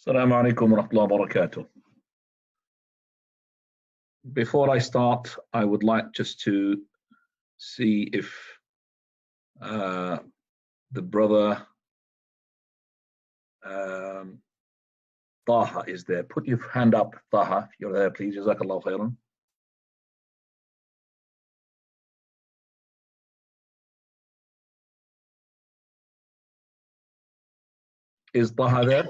Assalamu alaikum wa rahmatullahi wa barakatuh. Before I start, I would like just to see if the brother Taha is there. Put your hand up, Taha, if you're there, please. Jazakallah khairan. Is Taha there?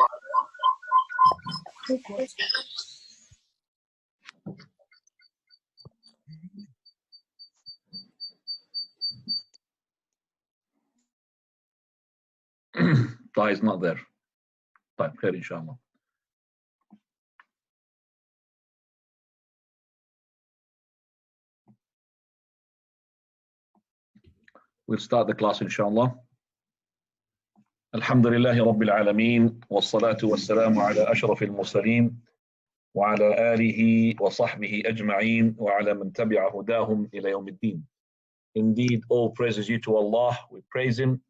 Taha is not there. Fine, khair, inshallah. We'll start the class, inshallah. Alhamdulillahi Rabbil Alameen, wassalatu wassalamu ala ashrafil mursaleen, wa ala alihi wa sahbihi ajma'een, wa ala man tabi'a hudahum ila yawmiddin. Indeed, all praise is due to Allah. We praise Him,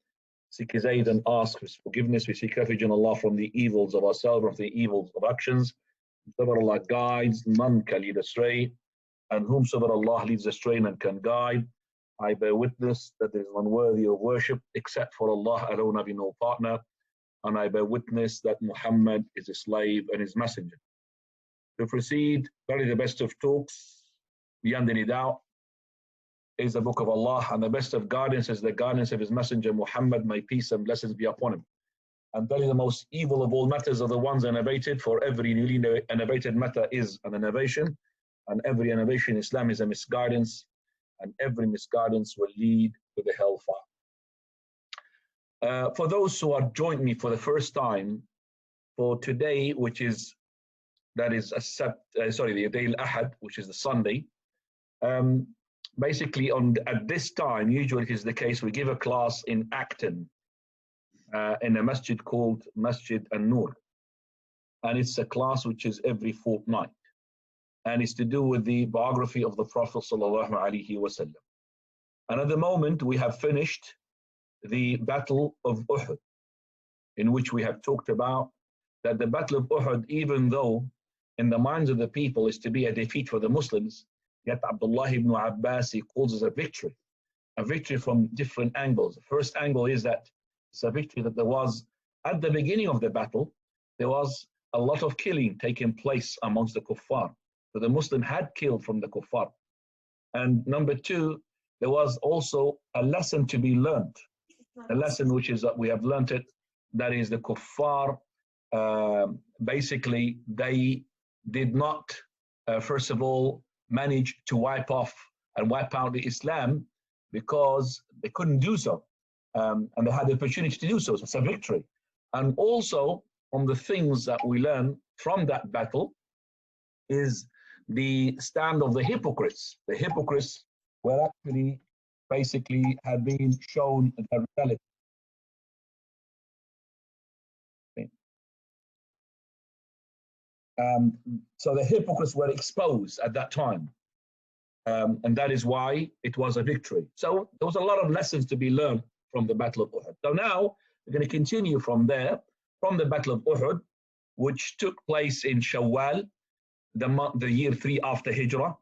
seek His aid and ask His forgiveness. We seek refuge in Allah from the evils of ourselves, from the evils of actions. Whosoever Allah guides, none can lead astray, and whomsoever Allah leads astray, none can guide. I bear witness that there is none worthy of worship except for Allah alone, having no partner, and I bear witness that Muhammad is his slave and his messenger. To proceed, very the best of talks, beyond any doubt, is the book of Allah, and the best of guidance is the guidance of his messenger Muhammad, may peace and blessings be upon him. And very the most evil of all matters are the ones innovated, for every newly innovated matter is an innovation, and every innovation in Islam is a misguidance, and every misguidance will lead to the hellfire. For those who are joined me for the first time, for today, the day al-Ahad, which is the Sunday, basically at this time, usually it is the case, we give a class in Acton, in a masjid called Masjid An-Nur, and it's a class which is every fortnight. And it's to do with the biography of the Prophet sallallahu alaihi wasallam. And at the moment, we have finished the Battle of Uhud, in which we have talked about that the Battle of Uhud, even though in the minds of the people is to be a defeat for the Muslims, yet Abdullah ibn Abbas, he calls it a victory from different angles. The first angle is that it's a victory that there was, at the beginning of the battle, there was a lot of killing taking place amongst the kuffar. So the Muslim had killed from the kuffar. And number two, there was also a lesson to be learned. A lesson which is that we have learned it, that is the kuffar, basically they did not, first of all, manage to wipe out the Islam because they couldn't do so. And they had the opportunity to do so. So it's a victory. And also, from the things that we learn from that battle is the stand of the hypocrites. The hypocrites were actually basically had been shown their reality. So the hypocrites were exposed at that time. And that is why it was a victory. So there was a lot of lessons to be learned from the Battle of Uhud. So now we're going to continue from there, from the Battle of Uhud, which took place in Shawwal, the year 3 after Hijrah,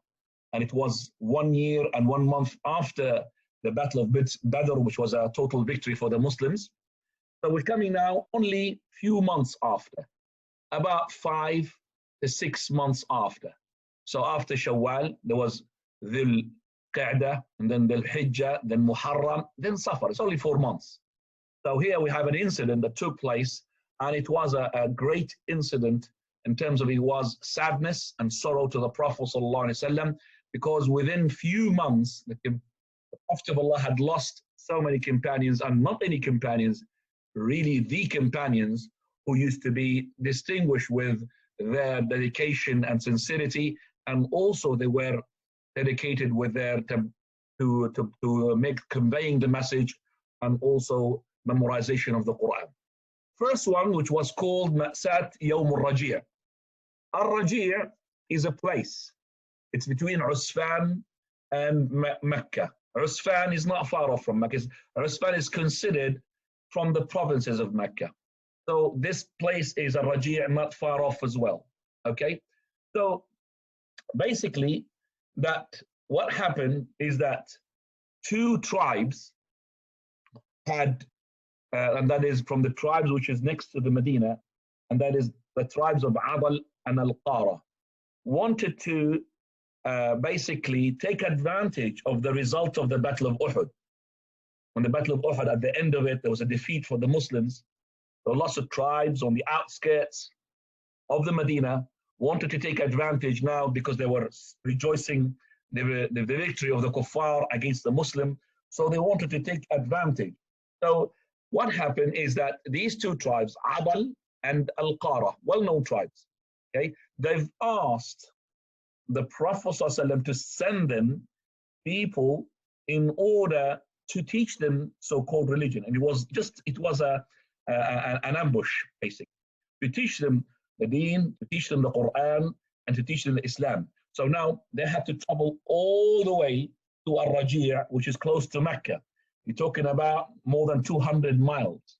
and it was 1 year and 1 month after the Battle of Badr, which was a total victory for the Muslims. So we're coming now only few months after, about 5 to 6 months after. So after Shawwal, there was Dhul Qa'dah, and then Dhul Hijjah, then Muharram, then Safar. It's only 4 months. So here we have an incident that took place, and it was a great incident in terms of it was sadness and sorrow to the Prophet ﷺ, because within few months, the Prophet of Allah had lost so many companions, and not any companions, really the companions who used to be distinguished with their dedication and sincerity, and also they were dedicated with their to make conveying the message and also memorization of the Quran. First one, which was called Ma'sat Yawm al-Raji'. Al-Raji' is a place. It's between Usfan and Mecca. Usfan is not far off from Mecca. Usfan is considered from the provinces of Mecca. So this place is a Raji' not far off as well. Okay, so basically, that what happened is that two tribes had, and that is from the tribes which is next to the Medina, and that is the tribes of Abal and Al-Qara, wanted to basically take advantage of the result of the Battle of Uhud. When the Battle of Uhud, at the end of it, there was a defeat for the Muslims. There were lots of tribes on the outskirts of the Medina wanted to take advantage now because they were rejoicing the victory of the kuffar against the Muslim. So they wanted to take advantage. So what happened is that these two tribes, Abal and Al-Qara, well-known tribes, okay, they've asked the Prophet ﷺ to send them people in order to teach them so-called religion. And it was an ambush, basically, to teach them the deen, to teach them the Quran, and to teach them the Islam. So now they had to travel all the way to Al-Raji', which is close to Mecca. You're talking about more than 200 miles.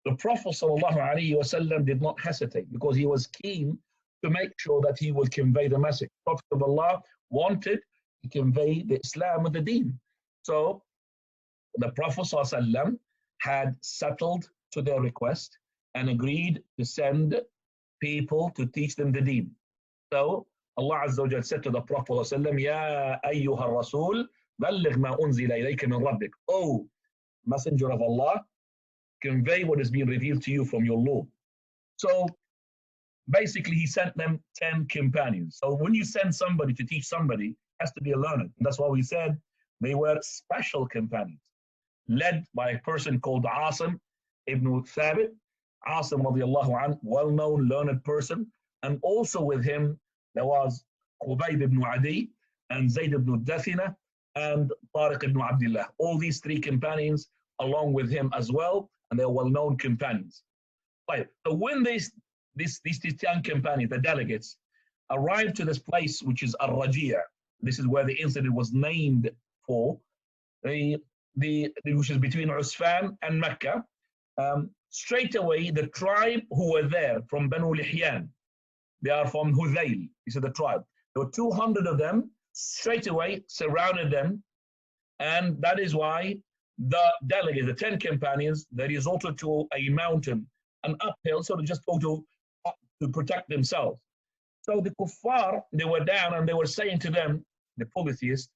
The Prophet ﷺ did not hesitate because he was keen to make sure that he would convey the message. The Prophet of Allah wanted to convey the Islam and the deen. So the Prophet ﷺ had settled to their request and agreed to send people to teach them the deen. So Allah Azza wa Jal said to the Prophet ﷺ, Ya ayyuha rasul, balligh ma unzila ilayka min rabbik. Oh, Messenger of Allah, convey what has been revealed to you from your Lord. So basically he sent them 10 companions. So when you send somebody to teach somebody, it has to be a learner. And that's why we said they were special companions, led by a person called Asim ibn Thabit. Asim radiallahu anh, well-known, learned person. And also with him, there was Khubayb ibn Adi and Zayd ibn Dathina and Tariq ibn Abdullah. All these three companions along with him as well, and they're well-known companions. Right. So when these 10 companions, the delegates, arrived to this place, which is Al-Raji', this is where the incident was named for, which is between Usfan and Mecca. Straight away, the tribe who were there from Banu Lihyan, they are from Hudayl, this is the tribe. There were 200 of them, straight away surrounded them, and that is why the delegates, the 10 companions, they resorted to a mountain, an uphill, so they just go to protect themselves. So the kuffar, they were down and they were saying to them, the polytheists,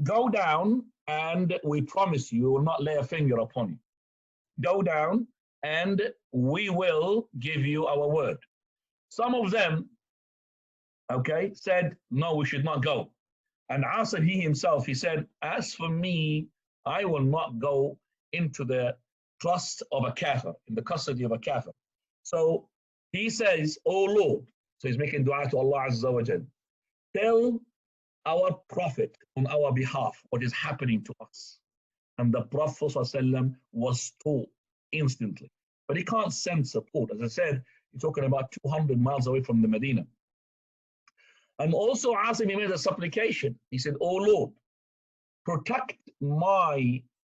go down and we promise you we will not lay a finger upon you. Go down and we will give you our word. Some of them, okay, said, no, we should not go. And Asim, he himself, he said, as for me, I will not go into the trust of a kafir, in the custody of a kafir. So he says, oh Lord, so he's making dua to Allah Azza wa Jal, tell our Prophet on our behalf what is happening to us. And the Prophet ﷺ was told instantly. But he can't send support. As I said, you're talking about 200 miles away from the Medina. And also Asim, he made a supplication. He said, oh Lord, protect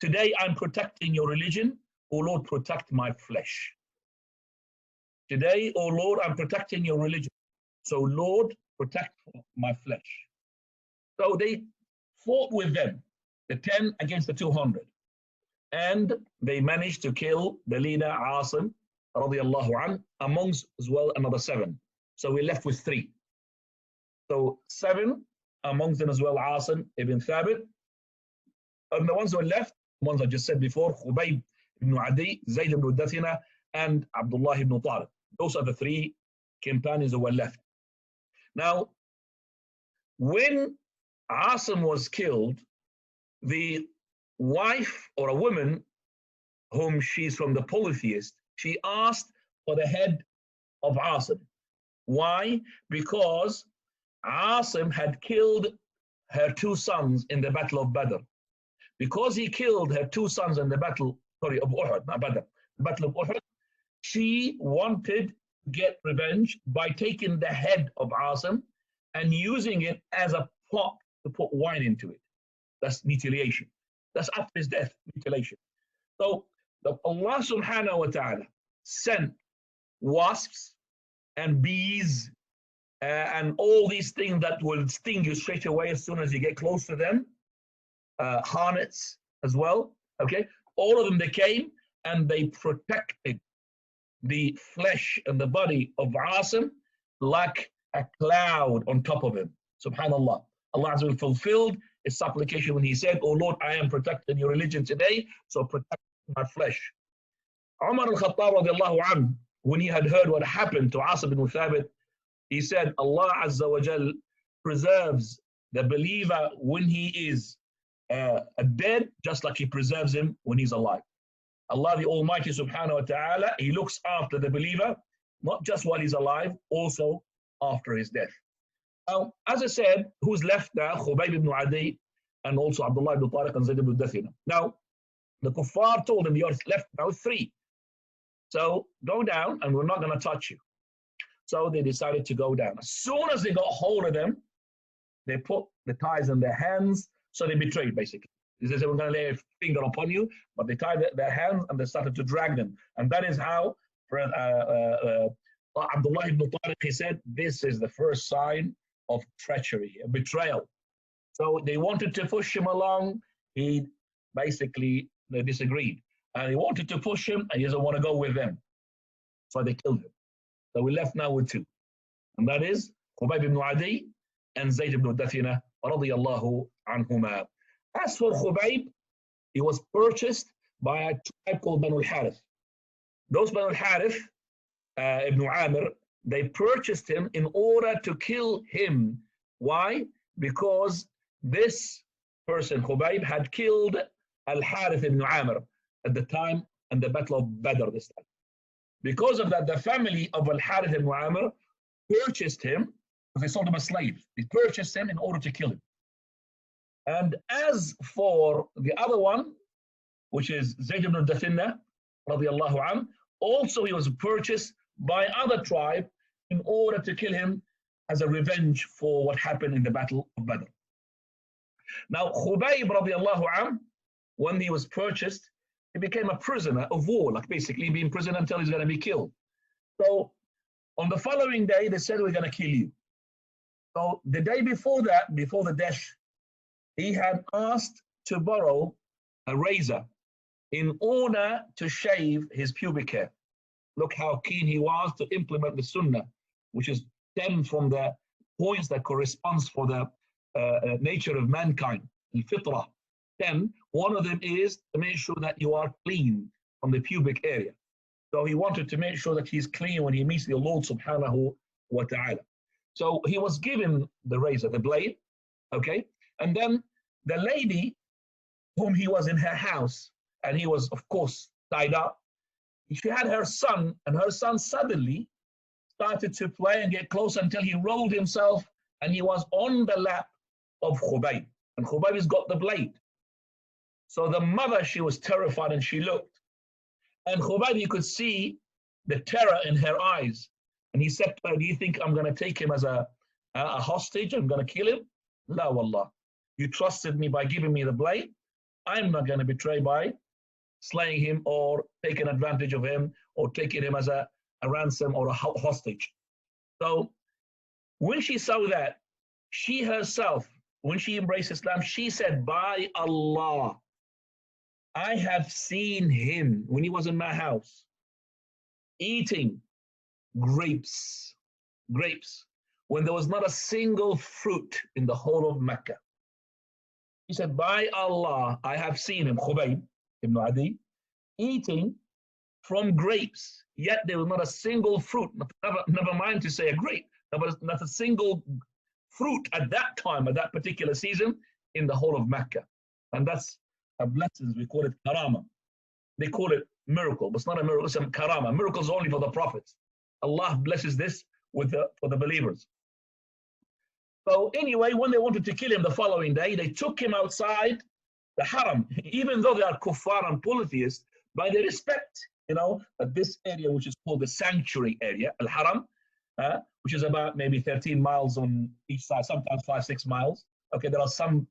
today I'm protecting your religion. Oh Lord, protect my flesh. Today, oh Lord, I'm protecting your religion. So Lord, protect my flesh. So they fought with them, the 10 against the 200. And they managed to kill the leader, Asim, radiallahu anh, amongst as well another 7. So we're left with 3. So 7, amongst them as well, Asim ibn Thabit. And the ones who are left, the ones I just said before, Khubayb ibn Adi, Zayd ibn Dathina, and Abdullah ibn Tariq. Those are the 3 companions who were left. Now, when Asim was killed, the wife or a woman whom she's from the polytheist, she asked for the head of Asim. Why? Because Asim had killed her 2 sons in the Battle of Badr. Because he killed her 2 sons in the Battle of Uhud, not Badr, the Battle of Uhud, she wanted to get revenge by taking the head of Asim and using it as a pot to put wine into it. That's mutilation. That's after his death, mutilation. So Allah subhanahu wa ta'ala sent wasps and bees and all these things that will sting you straight away as soon as you get close to them. Hornets as well. Okay, all of them, they came and they protected the flesh and the body of Asim like a cloud on top of him. Subhanallah. Allah Azza wa Jalla fulfilled his supplication when he said, "Oh Lord, I am protecting your religion today, so protect my flesh." Umar al-Khattab radiallahu anhu, when he had heard what happened to Asim bin Thabit, he said, Allah Azza wa Jal preserves the believer when he is dead, just like he preserves him when he's alive. Allah the Almighty subhanahu wa ta'ala, he looks after the believer, not just while he's alive, also after his death. Now, as I said, who's left now? Khubayb ibn Adi and also Abdullah ibn Tariq and Zayd ibn Dathina. Now, the kuffar told him, you're left now 3. So go down and we're not going to touch you. So they decided to go down. As soon as they got hold of them, they put the ties in their hands. So they betrayed, basically. They said, we're going to lay a finger upon you, but they tied their hands and they started to drag them. And that is how Abdullah ibn Tariq, he said, this is the first sign of treachery, a betrayal. So they wanted to push him along. He basically disagreed. And he wanted to push him, and he doesn't want to go with them. So they killed him. So we left now with 2. And that is Khubayb ibn Adi and Zayd ibn Dathina radiyallahu anhuma. As for Khubayb, he was purchased by a tribe called Banu al-Harith. Those Banu al-Harith, Ibn Amir, they purchased him in order to kill him. Why? Because this person, Khubayb, had killed al-Harith ibn Amir at the time in the Battle of Badr this time. Because of that, the family of al-Harith ibn Amir purchased him, because they sold him as slaves. They purchased him in order to kill him. And as for the other one, which is Zayd ibn Dathina, radiallahu anhu, also he was purchased by other tribe in order to kill him as a revenge for what happened in the Battle of Badr. Now, Khubayb radiallahu anhu, when he was purchased, he became a prisoner of war, like basically being prisoner until he's going to be killed. So on the following day, they said, we're going to kill you. So the day before that, before the death, he had asked to borrow a razor in order to shave his pubic hair. Look how keen he was to implement the sunnah, which is stemmed from the points that corresponds for the nature of mankind, the fitrah. Then one of them is to make sure that you are clean from the pubic area. So he wanted to make sure that he's clean when he meets the Lord subhanahu wa ta'ala. So he was given the razor, the blade, okay? And then the lady whom he was in her house, and he was, of course, tied up, she had her son, and her son suddenly started to play and get close until he rolled himself, and he was on the lap of Khubayb. And Khubayb has got the blade. So the mother, she was terrified and she looked. And Khubayb, you could see the terror in her eyes. And he said to her, do you think I'm going to take him as a hostage? I'm going to kill him? La wallah. You trusted me by giving me the blade. I'm not going to betray by slaying him or taking advantage of him or taking him as a ransom or a hostage. So when she saw that, she herself, when she embraced Islam, she said, by Allah, I have seen him when he was in my house eating grapes, when there was not a single fruit in the whole of Mecca. He said, by Allah, I have seen him, Khubayb ibn Adi, eating from grapes, yet there was not a single fruit, never mind to say a grape, not a single fruit at that time, at that particular season, in the whole of Mecca. And that's a blessing. We call it karama. They call it miracle, but it's not a miracle, it's a karama. Miracles only for the prophets. Allah blesses this for the believers. So anyway, when they wanted to kill him the following day, they took him outside the haram, even though they are kuffar and polytheists, by the respect, that this area, which is called the sanctuary area, al-haram, which is about maybe 13 miles on each side, sometimes 5-6 miles. Okay, there are some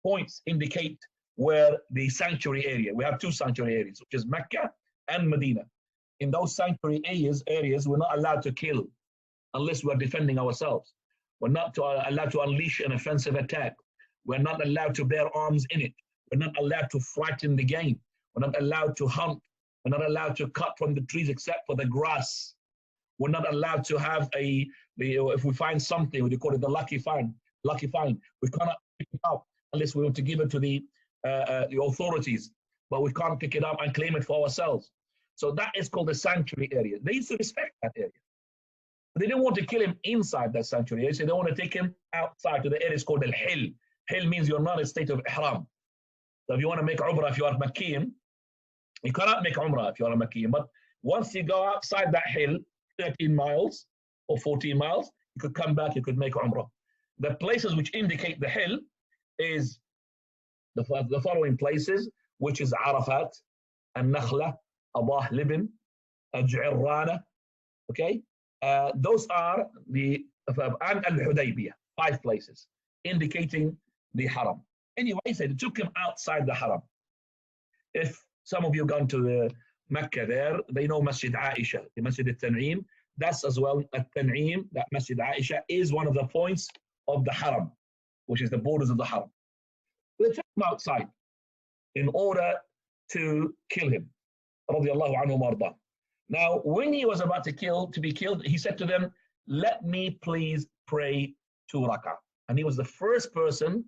points indicate where the sanctuary area, we have 2 sanctuary areas, which is Mecca and Medina. in those sanctuary areas, we're not allowed to kill unless we're defending ourselves. We're not allowed to unleash an offensive attack. We're not allowed to bear arms in it. We're not allowed to frighten the game. We're not allowed to hunt. We're not allowed to cut from the trees except for the grass. We're not allowed to have if we find something, we call it the lucky find. We cannot pick it up unless we want to give it to the authorities, but we can't pick it up and claim it for ourselves. So that is called the sanctuary area. They used to respect that area. But they didn't want to kill him inside that sanctuary area, so they want to take him outside to the area called al-Hil. Hil means you're not in a state of ihram. So if you want to make umrah, if you are Makkiyim, you cannot make umrah if you are a Makkiyim. But once you go outside that Hil, 13 miles or 14 miles, you could come back, you could make umrah. The places which indicate the Hil is the following places, which is Arafat, Al-Nakhla, Abah Libin, Al-Ju'irrana, okay? Those are and Al-Hudaybiyah, 5 places, indicating the Haram. Anyway, so they took him outside the Haram. If some of you gone to the Mecca there, they know Masjid Aisha, the Masjid al-Tan'im. That's as well, al-Tan'im, that Masjid Aisha is one of the points of the Haram, which is the borders of the Haram. They took him outside in order to kill him. Radiallahu anhu marda. Now, when he was about to be killed, he said to them, let me please pray 2 rak'ah. And he was the first person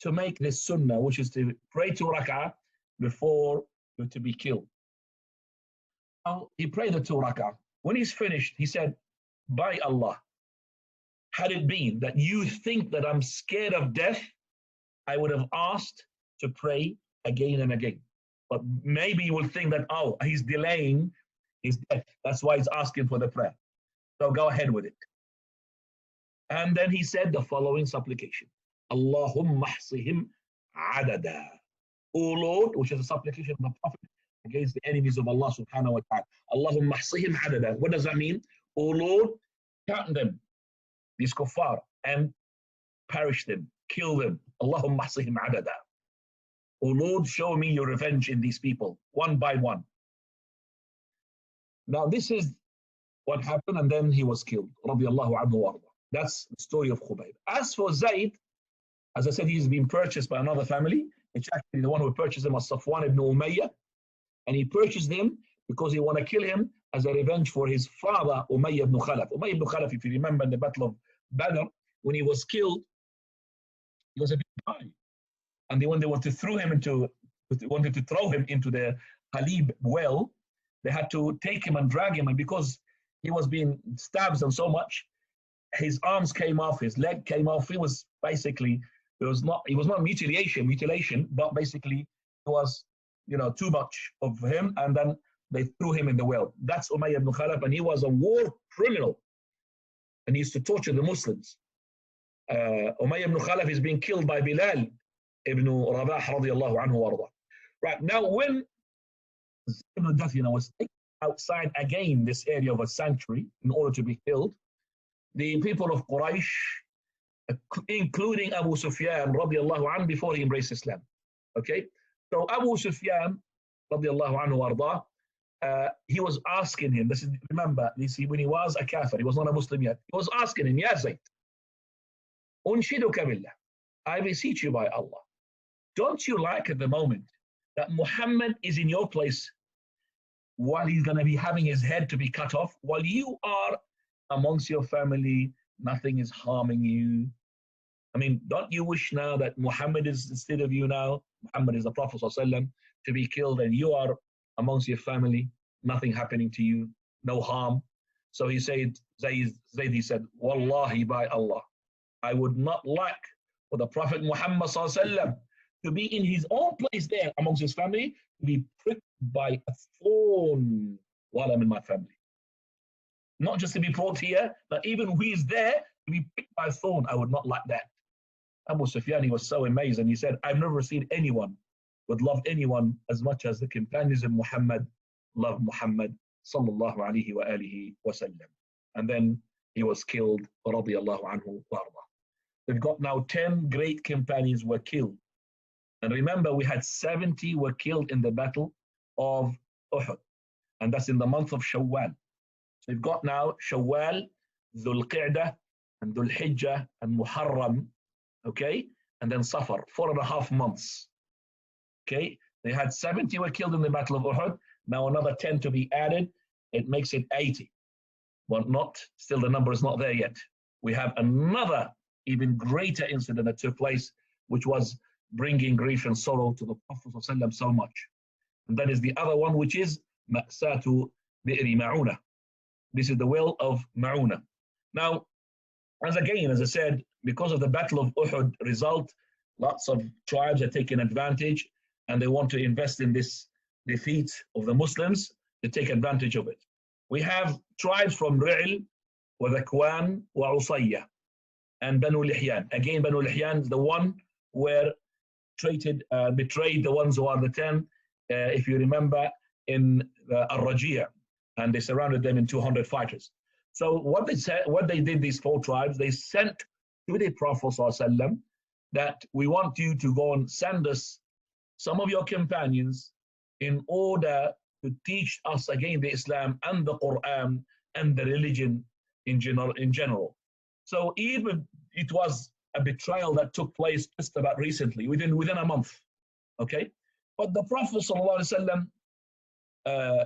to make this sunnah, which is to pray 2 rak'ah before to be killed. Now, he prayed the 2 rak'ah. When he's finished, he said, by Allah, had it been that you think that I'm scared of death, I would have asked to pray again and again. But maybe you will think that, oh, he's delaying his death. That's why he's asking for the prayer. So go ahead with it. And then he said the following supplication. Allahumma ahsihim adada. O Lord, which is a supplication of the Prophet against the enemies of Allah subhanahu wa ta'ala. Allahumma ahsihim adada. What does that mean? O Lord, count them, these kuffar, and perish them, kill them. Allahumma ahsihim adada. O Lord, show me your revenge in these people, one by one. Now this is what happened, and then he was killed. Radiallahu anhu wa arda. That's the story of Khubayb. As for Zayd, as I said, he's been purchased by another family. It's actually the one who purchased him was Safwan ibn Umayyah. And he purchased him because he wanted to kill him as a revenge for his father, Umayyah ibn Khalaf. Umayyah ibn Khalaf, if you remember in the Battle of Badr, when he was killed, he was a big guy. And when they wanted to throw him into the Halib well, they had to take him and drag him. And because he was being stabbed and so much, his arms came off, his leg came off. He was basically, it was not mutilation, but basically it was, too much of him. And then they threw him in the well. That's Umayyah ibn Khalaf, and he was a war criminal. And he used to torture the Muslims. Umayyah ibn Khalaf is being killed by Bilal ibn Rabah radiallahu anhu warda. Right, now when Ibn Dathina was taken outside again this area of a sanctuary in order to be killed, the people of Quraysh, including Abu Sufyan radiallahu anhu before he embraced Islam. Okay, so Abu Sufyan radiallahu anhu warda, he was asking him, remember, when he was a kafir, he was not a Muslim yet, he was asking him, Ya Zayd, unshiduka billah, I beseech you by Allah, don't you like at the moment that Muhammad is in your place while he's going to be having his head to be cut off, while you are amongst your family, nothing is harming you? I mean, don't you wish now that Muhammad is instead of you now, Muhammad is the Prophet ﷺ, to be killed, and you are amongst your family, nothing happening to you, no harm? So he said, Zayd, he said, Wallahi, by Allah, I would not like for the Prophet Muhammad ﷺ to be in his own place there amongst his family, to be pricked by a thorn while I'm in my family. Not just to be brought here, but even when he's there, to be picked by a thorn. I would not like that. Abu Sufyan, he was so amazed, and he said, I've never seen anyone would love anyone as much as the companions of Muhammad love Muhammad sallallahu alayhi wa alihi wa sallam. And then he was killed, radiyallahu anhu wa arda. We've got now 10 great companions were killed. And remember, we had 70 were killed in the Battle of Uhud. and that's in the month of Shawwal. So you've got now Shawwal, Dhul Qa'dah, and Dhul Hijjah, and Muharram, okay, and then Safar, 4.5 months. Okay, they had 70 were killed in the Battle of Uhud. Now another 10 to be added. It makes it 80. Well, still the number is not there yet. We have another even greater incident that took place, which was bringing grief and sorrow to the Prophet ﷺ so much. And that is the other one, which is Ma'satu Bi'ri Ma'una. This is the well of Ma'una. Now, as I said, because of the Battle of Uhud result, lots of tribes are taking advantage and they want to invest in this defeat of the Muslims to take advantage of it. We have tribes from Ri'l, wa Dhakwan, wa Usayya, and Banu Lihyan. Again, Banu Lihyan is the one where betrayed the ones who are the 10, if you remember, in Al-Rajiyah, and they surrounded them in 200 fighters. So what they did, these 4 tribes, they sent to the Prophet ﷺ that we want you to go and send us some of your companions in order to teach us again the Islam and the Quran and the religion in general. So even it was a betrayal that took place just about recently, within a month, okay? But the Prophet ﷺ,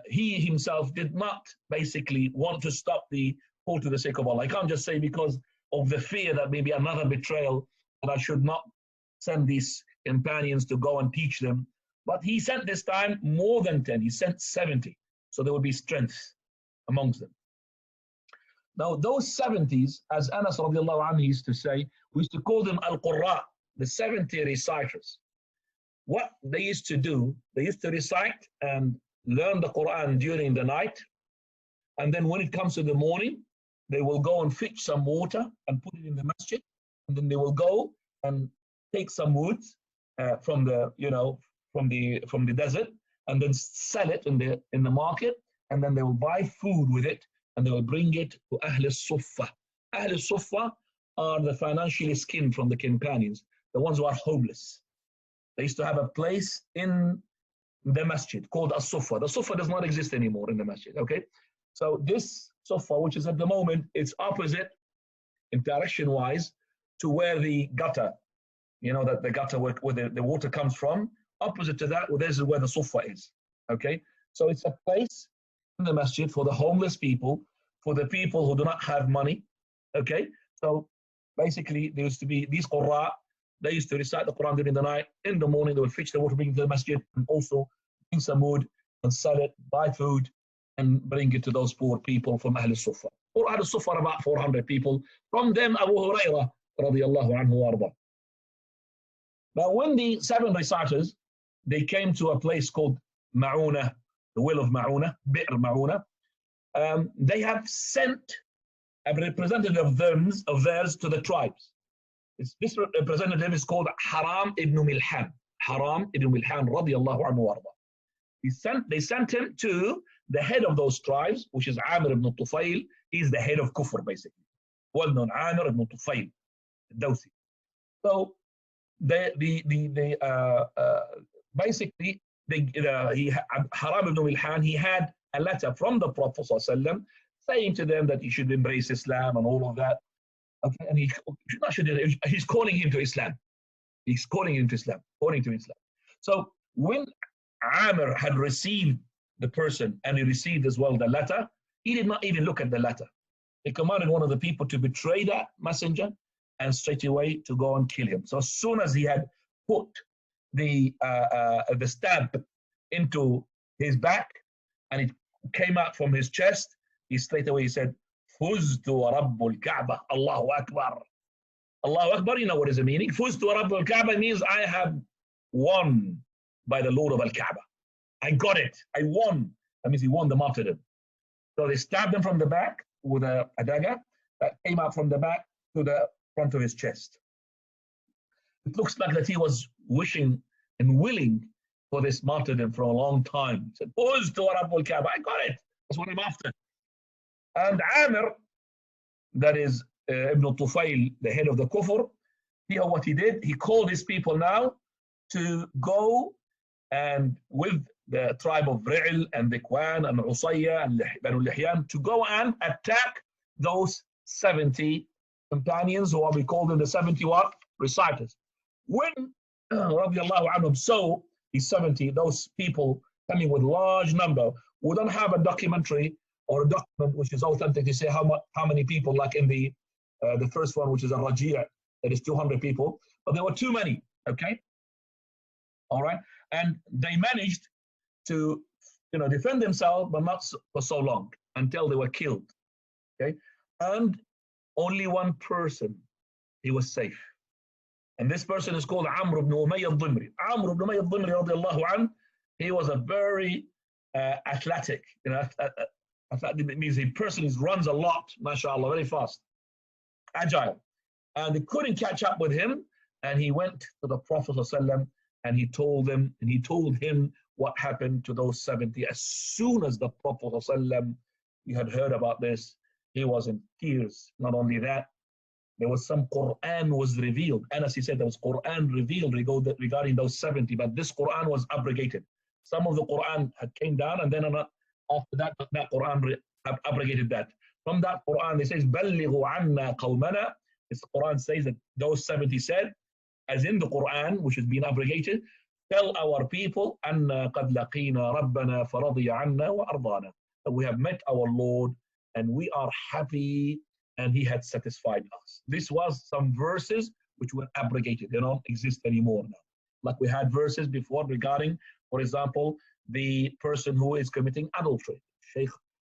he himself did not basically want to stop the call to the sake of Allah. I can't just say because of the fear that maybe another betrayal that I should not send these companions to go and teach them. But he sent this time more than 10. He sent 70. So there would be strength amongst them. Now those 70s, as Anas radiallahu anhu used to say, we used to call them al-Qurra, the 70 reciters. What they used to do, they used to recite and learn the Quran during the night. And then when it comes to the morning, they will go and fetch some water and put it in the masjid. And then they will go and take some wood from the desert and then sell it in the market. And then they will buy food with it and they will bring it to Ahl al-Suffa. Ahl al-Suffa are the financially skinned from the companions, the ones who are homeless. They used to have a place in the masjid called as-Suffa. The Suffa does not exist anymore in the masjid, okay? So this Suffa, which is at the moment, it's opposite in direction-wise to where the gutter, that the gutter where the water comes from, opposite to that, this is where the Suffa is, okay? So it's a place in the masjid for the homeless people, for the people who do not have money, okay? So basically, there used to be these Qurra, they used to recite the Quran during the night. In the morning, they would fetch the water, bring it to the masjid, and also bring some wood and sell it, buy food, and bring it to those poor people from Ahl al-Suffa. Or Ahl al-Suffa are about 400 people. From them, Abu Hurairah, radiallahu anhu warda. Now, when the 7 reciters, they came to a place called Ma'una, the well of Ma'una, Bi'r Ma'una, they have sent a representative of theirs to the tribes. This representative is called Haram ibn Milhan. Haram ibn Milhan, radiallahu anhu warda. They sent him to the head of those tribes, which is Amir ibn Tufayl. He's the head of Kufr, basically. Well known, Amir ibn Tufayl, Dawsi. So basically, Haram ibn Milhan, he had a letter from the Prophet ﷺ saying to them that he should embrace Islam and all of that. Okay, and he's calling him to Islam. He's calling him to Islam, calling to Islam. So when Amir had received the person and he received as well the letter, he did not even look at the letter. He commanded one of the people to betray that messenger and straight away to go and kill him. So as soon as he had put the stab into his back and it came out from his chest, he straight away said, Fuztu Rabbul Kaaba, Allahu Akbar. Allahu Akbar, you know what is the meaning? Fuztu Rabbul Kaaba means I have won by the Lord of Al-Kaaba. I got it. I won. That means he won the martyrdom. So they stabbed him from the back with a dagger that came out from the back to the front of his chest. It looks like that he was wishing and willing for this martyrdom for a long time. He said, Fuztu Rabbul Kaaba. I got it. That's what I'm after. And Amir, that is Ibn Tufayl, the head of the Kufr, here what he did, he called his people now to go and with the tribe of Ri'l and Dhikwan and Usayya and Banu Lihyan to go and attack those 70 companions, or we call them the 70 what? Reciters. When radiallahu anhum saw these 70, those people coming with large number, we don't have a documentary or a document which is authentic to say how many people, like in the first one, which is a Rajia, that is 200 people, but there were too many, okay? All right, and they managed to, defend themselves, but not for so long, until they were killed, okay? And only one person, he was safe. And this person is called Amr ibn Umayyah al-Dhimri. Amr ibn Umayyah al-Dhimri, radiallahu anhu, he was a very athletic, athletic means a person who runs a lot, mashallah, very fast, agile. And they couldn't catch up with him, and he went to the Prophet ﷺ, and he told him what happened to those 70. As soon as the Prophet ﷺ, he had heard about this, he was in tears. Not only that, there was some Quran was revealed. Anas, he said there was Quran revealed regarding those 70, but this Quran was abrogated. Some of the Quran had came down, and then after that Quran abrogated that. From that Quran, it says, بَلِّغُوا عَنَّا قَوْمَنَا. This Quran says that those 70 said, as in the Quran, which has been abrogated, tell our people, أَنَّا قَدْ لَقِينَا رَبَّنَا فَرَضِيَ عَنَّا وَأَرْضَانَا. That we have met our Lord, and we are happy, and He had satisfied us. This was some verses which were abrogated. They don't exist anymore now. Like we had verses before regarding, for example, the person who is committing adultery. Shaykh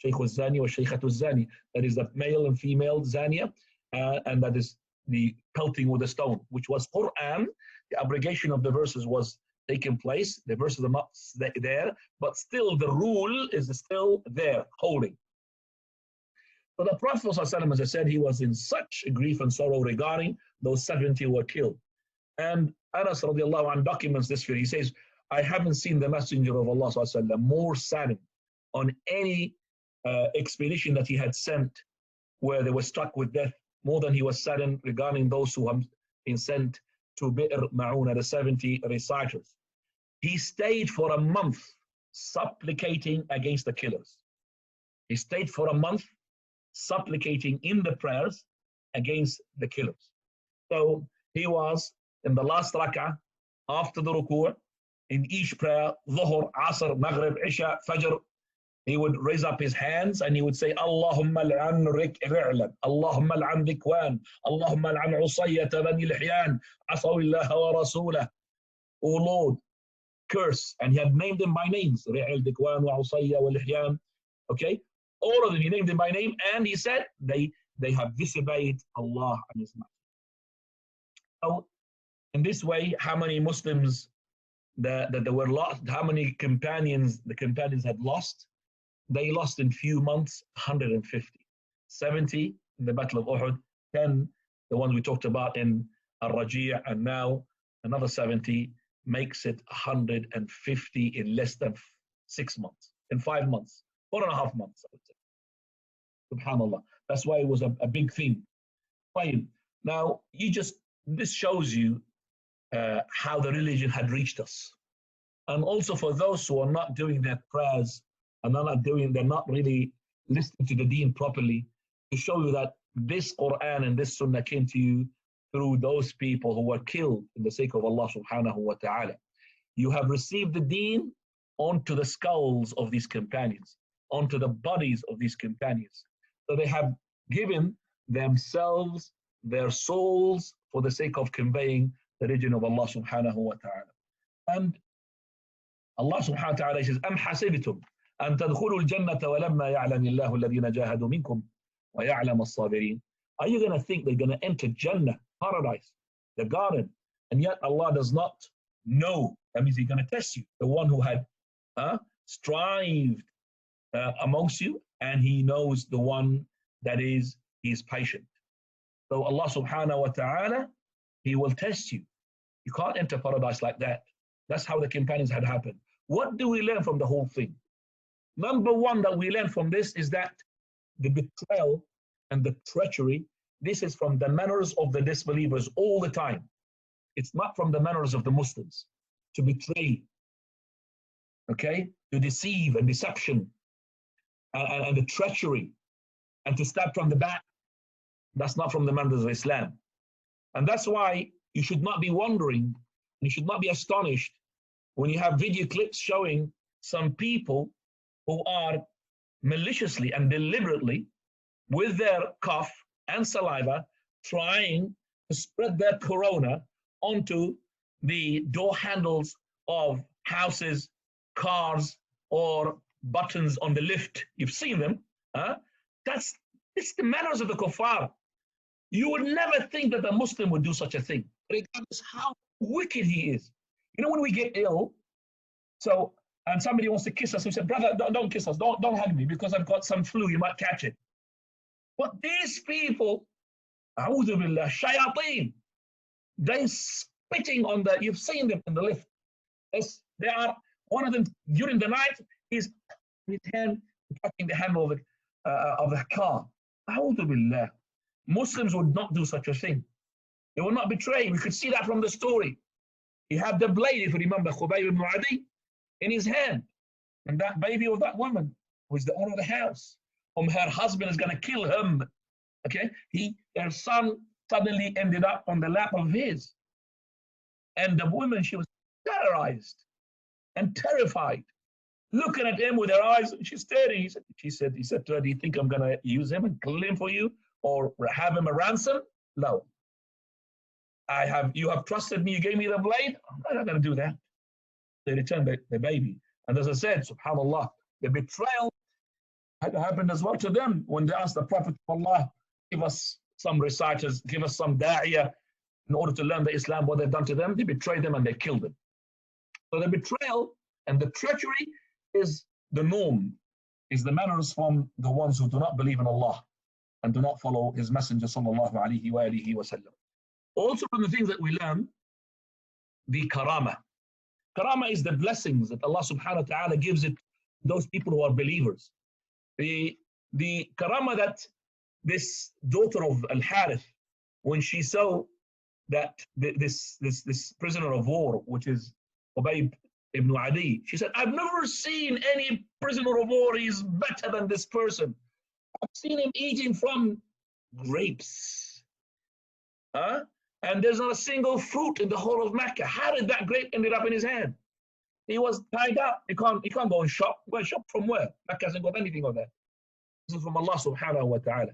al-Zani or Shaykhat al-Zani. That is the male and female Zania, and that is the pelting with a stone, which was Quran. The abrogation of the verses was taking place. The verses are not there, but still the rule is still there, holding. So the Prophet ﷺ, as I said, he was in such grief and sorrow regarding those 70 who were killed. And Anas radiallahu anh documents this fear. He says, I haven't seen the Messenger of Allah ﷺ more saddened on any expedition that he had sent where they were struck with death, more than he was saddened regarding those who have been sent to Bi'r Ma'una, the 70 reciters. He stayed for a month supplicating against the killers. He stayed for a month supplicating in the prayers against the killers. So he was in the last rak'ah, after the ruku', in each prayer, Dhuhr, Asr, Maghrib, Isha, Fajr, he would raise up his hands and he would say, Allahumma al'an Ri'lan, Allahumma al'an Dhikwan, Allahumma al'an Usayyata bani Lihyan, Asawillaha wa Rasulah. O Lord, curse. And he had named them by names, Ri'l, Dhikwan, wa Usayya, wa Lihyan. Okay? All of them, he named them by name, and he said they have disobeyed Allah and His Messenger. So, in this way, how many Muslims that they were lost, how many companions the companions had lost? They lost in few months 150. 70 in the Battle of Uhud, 10, the ones we talked about in Al-Rajia, and now another 70 makes it 150 in less than 6 months, in 5 months, 4.5 months, I would say. Subhanallah. That's why it was a big thing. Fine. Now, this shows you how the religion had reached us. And also for those who are not doing their prayers, and they're not really listening to the deen properly, to show you that this Quran and this Sunnah came to you through those people who were killed in the sake of Allah subhanahu wa ta'ala. You have received the deen onto the skulls of these companions, onto the bodies of these companions. So they have given themselves, their souls, for the sake of conveying the religion of Allah subhanahu wa ta'ala. And Allah subhanahu wa ta'ala says, أَمْ حَسِبْتُمْ أن تدخلوا الجنة ولما يعلم الله الذين جاهدوا منكم ويعلم الصابرين. Are you going to think they're going to enter Jannah, paradise, the garden, and yet Allah does not know? That means He's going to test you, the one who had strived amongst you, and He knows the one that is patient. So Allah subhanahu wa ta'ala, He will test you. You can't enter paradise like that. That's how the companions had happened. What do we learn from the whole thing? Number one that we learn from this is that the betrayal and the treachery, this is from the manners of the disbelievers all the time. It's not from the manners of the Muslims to betray okay, to deceive and deception and the treachery and to stab from the back. That's not from the manners of Islam. And that's why you should not be wondering, you should not be astonished when you have video clips showing some people who are maliciously and deliberately, with their cough and saliva, trying to spread their corona onto the door handles of houses, cars, or buttons on the lift. You've seen them. It's the manners of the kuffar. You would never think that a Muslim would do such a thing, regardless how wicked he is. You know, when we get ill, and somebody wants to kiss us, we say, brother, don't kiss us, don't hug me because I've got some flu, you might catch it. But these people, a'udhu billah, shayateen, they're spitting on you've seen them in the lift. They are, one of them during the night is with his hand touching the handle of the car. A'udhu billah. Muslims would not do such a thing. They will not betray. We could see that from the story. He had the blade, if you remember, Khubayb ibn Adi, in his hand. And that baby of that woman was the owner of the house, whom her husband is going to kill him. Okay? Her son suddenly ended up on the lap of his. And the woman, she was terrorized and terrified, looking at him with her eyes. She's staring. He said to her, do you think I'm going to use him and kill him for you or have him a ransom? No. You have trusted me. You gave me the blade. I'm not going to do that. They returned the baby. And as I said, subhanAllah, the betrayal had happened as well to them when they asked the Prophet of Allah, give us some reciters, give us some da'iyah in order to learn the Islam, what they've done to them. They betrayed them and they killed them. So the betrayal and the treachery is the norm, is the manners from the ones who do not believe in Allah and do not follow His Messenger sallallahu alaihi wa alihi wa sallam. Also from the things that we learn, the karama. Karama is the blessings that Allah subhanahu wa ta'ala gives it to those people who are believers. The karama that this daughter of Al-Harith, when she saw that this prisoner of war, which is Khubayb ibn Adi, she said, I've never seen any prisoner of war, he's better than this person. I've seen him eating from grapes. And there's not a single fruit in the whole of Mecca. How did that grape ended up in his hand? He was tied up. He can't go and shop. Go and shop from where? Mecca hasn't got anything of that. This is from Allah subhanahu wa ta'ala.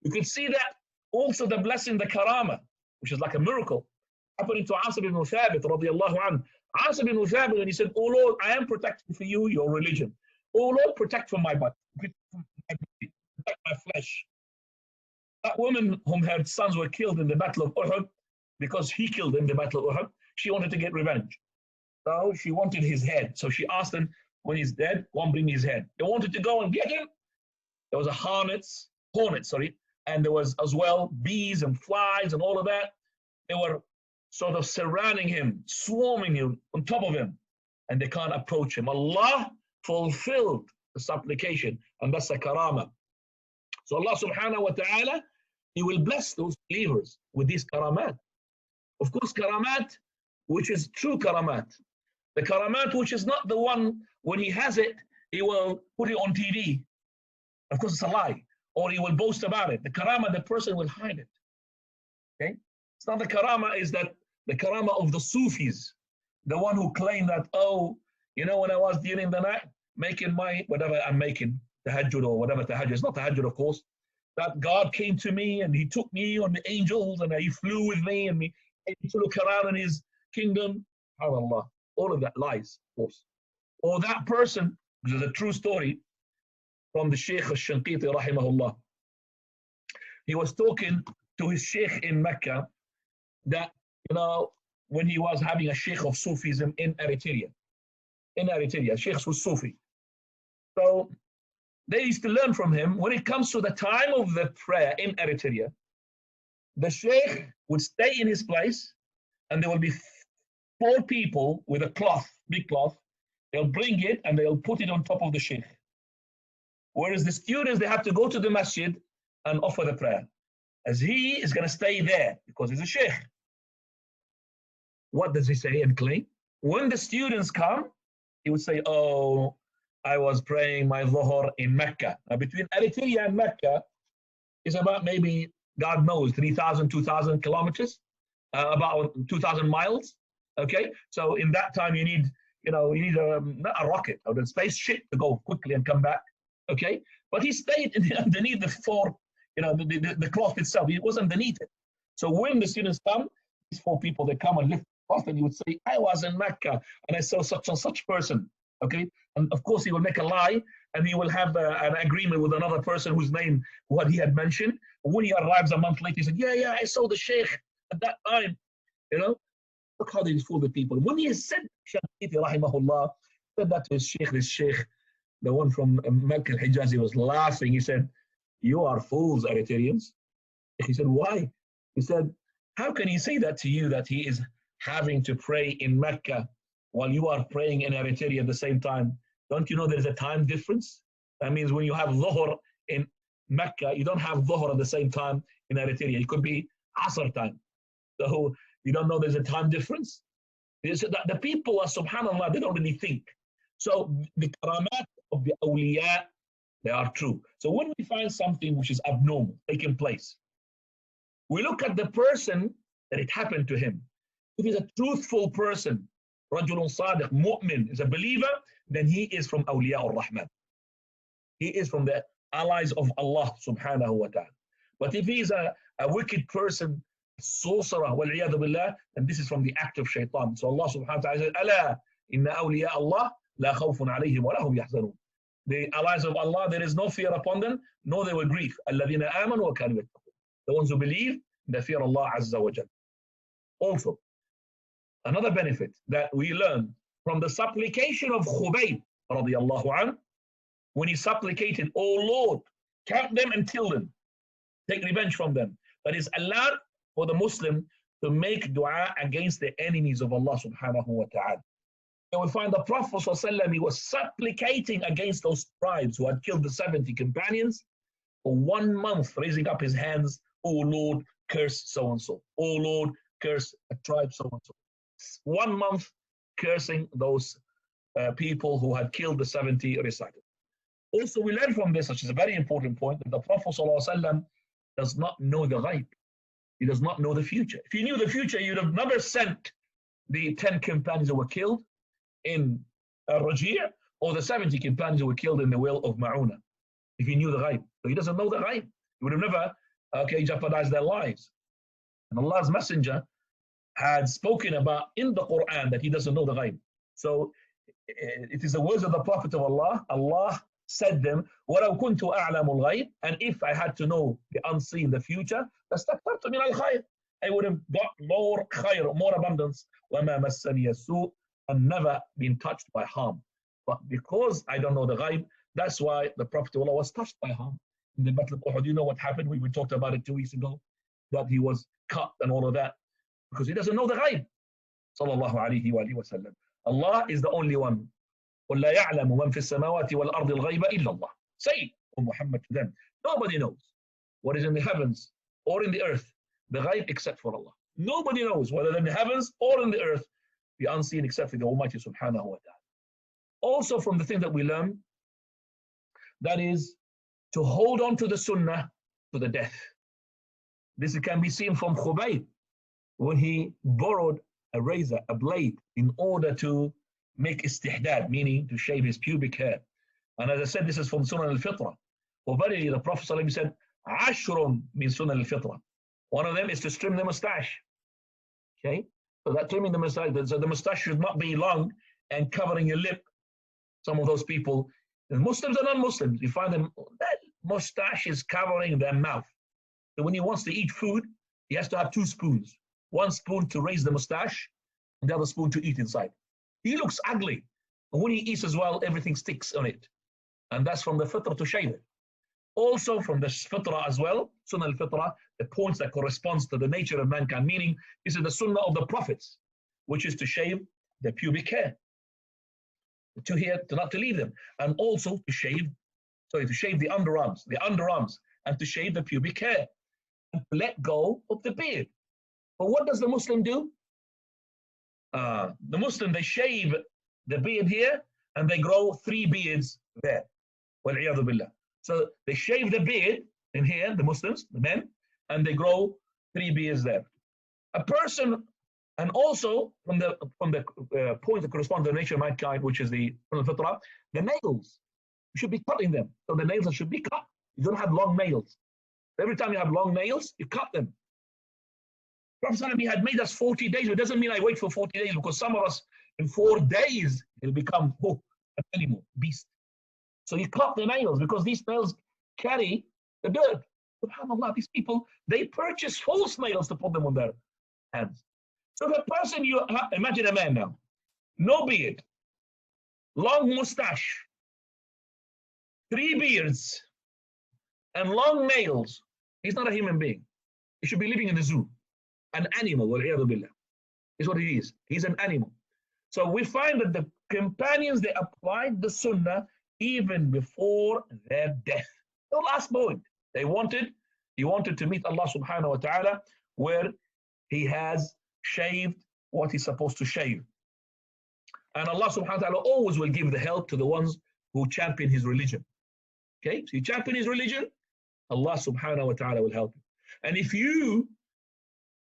You could see that also the blessing, the karama, which is like a miracle, happening to Asim ibn Thabit radiallahu anhu. Asim ibn Thabit, when he said, oh Lord, I am protecting for you your religion. Oh Lord, protect from my body, protect my flesh. That woman whom her sons were killed in the Battle of Uhud, because he killed in the Battle of Uhud, she wanted to get revenge. So she wanted his head. So she asked him, when he's dead, go and bring his head. They wanted to go and get him. There was a hornet, and there was as well bees and flies and all of that. They were sort of surrounding him, swarming him on top of him, and they can't approach him. Allah fulfilled the supplication, and that's a karama. So Allah subhanahu wa ta'ala, He will bless those believers with these karamat. Of course, karamat, which is true karamat. The karamat, which is not the one, when he has it, he will put it on TV. Of course, it's a lie. Or he will boast about it. The karama, the person will hide it. Okay? It's not the karama, is that the karama of the Sufis. The one who claim that, oh, you know, when I was during the night, making my, whatever I'm making, tahajjud or whatever tahajjud. It's not tahajjud, of course. That God came to me and He took me on the angels and He flew with me and me to look around in His kingdom. SubhanAllah. All of that lies, of course. Or that person, which is a true story from the Shaykh al-Shanqiti rahimahullah. He was talking to his Shaykh in Mecca that, you know, when he was having a Shaykh of Sufism in Eritrea. Shaykh was Sufi. So they used to learn from him, when it comes to the time of the prayer in Eritrea, the Shaykh would stay in his place and there will be 4 people with a cloth, big cloth. They'll bring it and they'll put it on top of the Shaykh. Whereas the students, they have to go to the masjid and offer the prayer, as he is going to stay there because he's a Shaykh. What does he say and claim? When the students come, he would say, oh, I was praying my Dhuhr in Mecca. Now, between Eritrea and Mecca is about maybe, God knows, 3,000, 2,000 kilometers, about 2,000 miles. Okay, so in that time you need, you need not a rocket or a spaceship to go quickly and come back. Okay, but he stayed underneath the four, the cloth itself. He was underneath it. So when the students come, these four people, they come and lift the cloth, and he would say, I was in Mecca and I saw such and such person. Okay, and of course he will make a lie, and he will have an agreement with another person whose name, what he had mentioned. When he arrives a month later, he said, yeah, I saw the sheikh at that time. Look how they fool the people. When he said, Shaykh rahimahullah, said that to his sheikh, this sheikh, the one from Mecca al-Hijazi, was laughing. He said, you are fools, Eritreans. He said, why? He said, how can he say that to you, that he is having to pray in Mecca while you are praying in Eritrea at the same time? Don't you know there's a time difference? That means when you have Dhuhr in Mecca, you don't have Dhuhr at the same time in Eritrea. It could be Asr time. So you don't know there's a time difference? The people are, subhanAllah, they don't really think. So the karamat of the awliya, they are true. So when we find something which is abnormal taking place, we look at the person that it happened to him. If he's a truthful person, rajulun sadiq, mu'min, is a believer, then he is from awliya ar-Rahman. He is from the allies of Allah subhanahu wa ta'ala. But if he's a wicked person, sorcerer, wal-iyadu billah, then this is from the act of shaitan. So Allah subhanahu wa ta'ala says, Ala inna awliya Allah la khawfun alayhim wa lahum yahzanun. The allies of Allah, there is no fear upon them, nor they will grieve. Alladhina amanu wa kanu yattaqun. The ones who believe, they fear Allah azza wa jalla. Also, another benefit that we learn from the supplication of Khubayb radiyallahu anhu, when he supplicated, oh Lord, count them and kill them, take revenge from them. That is allowed for the Muslim to make dua against the enemies of Allah subhanahu wa ta'ala. And we find the Prophet ﷺ, he was supplicating against those tribes who had killed the 70 companions for 1 month, raising up his hands, oh Lord, curse so-and-so. Oh Lord, curse a tribe so-and-so. 1 month cursing those people who had killed the 70 reciters. Also, we learn from this, which is a very important point, that the Prophet ﷺ does not know the ghaib. He does not know the future. If he knew the future, he would have never sent the 10 companions who were killed in Raji' or the 70 companions who were killed in the well of Ma'una. If he knew the ghaib. So he doesn't know the ghaib. He would have never jeopardized their lives. And Allah's Messenger had spoken about in the Quran that he doesn't know the ghaib. So it is the words of the Prophet of Allah. Allah said them, وَلَوْ كُنْتُ أَعْلَمُ الْغَيْبِ, and if I had to know the unseen, the future, لَاسْتَكْثَرْتُ مِنَ الْخَيْرِ, I would have got more khayr, more abundance, وَمَا مَسَّنِيَ السُّوءُ, and never been touched by harm. But because I don't know the ghaib, that's why the Prophet of Allah was touched by harm. In the Battle of Uhud, you know what happened? We talked about it 2 weeks ago, that he was cut and all of that, because he doesn't know the ghaib. Sallallahu alayhi wa sallam. Allah is the only one. وَلَا يَعْلَمُ مَنْ فِي السَّمَاوَاتِ وَالْأَرْضِ الْغَيْبَ إِلَّا اللَّهِ. Say, O Muhammad, to them, nobody knows what is in the heavens or in the earth, the ghaib, except for Allah. Nobody knows whether in the heavens or in the earth, the unseen, except for the Almighty subhanahu wa ta'ala. Also from the thing that we learn, that is to hold on to the sunnah to the death. This can be seen from Khubayb, when he borrowed a razor, a blade, in order to make istihdad, meaning to shave his pubic hair. And as I said, this is from Sunan al-Fitra. For verily, the Prophet said, Ashrun min Sunan al-Fitra. One of them is to trim the mustache. Okay? So that trimming the mustache, so the mustache should not be long and covering your lip. Some of those people, Muslims and non-Muslims, you find them, that mustache is covering their mouth. So when he wants to eat food, he has to have 2 spoons. 1 spoon to raise the mustache, and the other spoon to eat inside. He looks ugly. And when he eats as well, everything sticks on it. And that's from the fitrah to shave it. Also from the fitrah as well, sunnah al-fitrah, the points that corresponds to the nature of mankind, meaning this is the sunnah of the prophets, which is to shave the pubic hair. To not to leave them. And also to shave the underarms, and to shave the pubic hair. And to let go of the beard. But what does the Muslim do? The Muslim, they shave the beard here, and they grow 3 beards there. Wal-'iyadhu billah. So they shave the beard in here, the Muslims, the men, and they grow 3 beards there. A person, and also from the point that corresponds to the nature of mankind, which is from the fitrah, the nails, you should be cutting them. So the nails should be cut. You don't have long nails. Every time you have long nails, you cut them. Prophet ﷺ, he had made us 40 days. It doesn't mean I wait for 40 days, because some of us in 4 days will become an animal, beast. So you cut the nails, because these nails carry the dirt. SubhanAllah, these people, they purchase false nails to put them on their hands. So the person imagine a man now, no beard, long mustache, 3 beards, and long nails. He's not a human being. He should be living in the zoo. An animal, wal-'iyadhu billah, is what he is. He's an animal. So we find that the companions, they applied the sunnah even before their death. The last moment. He wanted to meet Allah subhanahu wa ta'ala, where he has shaved what he's supposed to shave. And Allah subhanahu wa ta'ala always will give the help to the ones who champion his religion. Okay, so you champion his religion, Allah subhanahu wa ta'ala will help you. And if you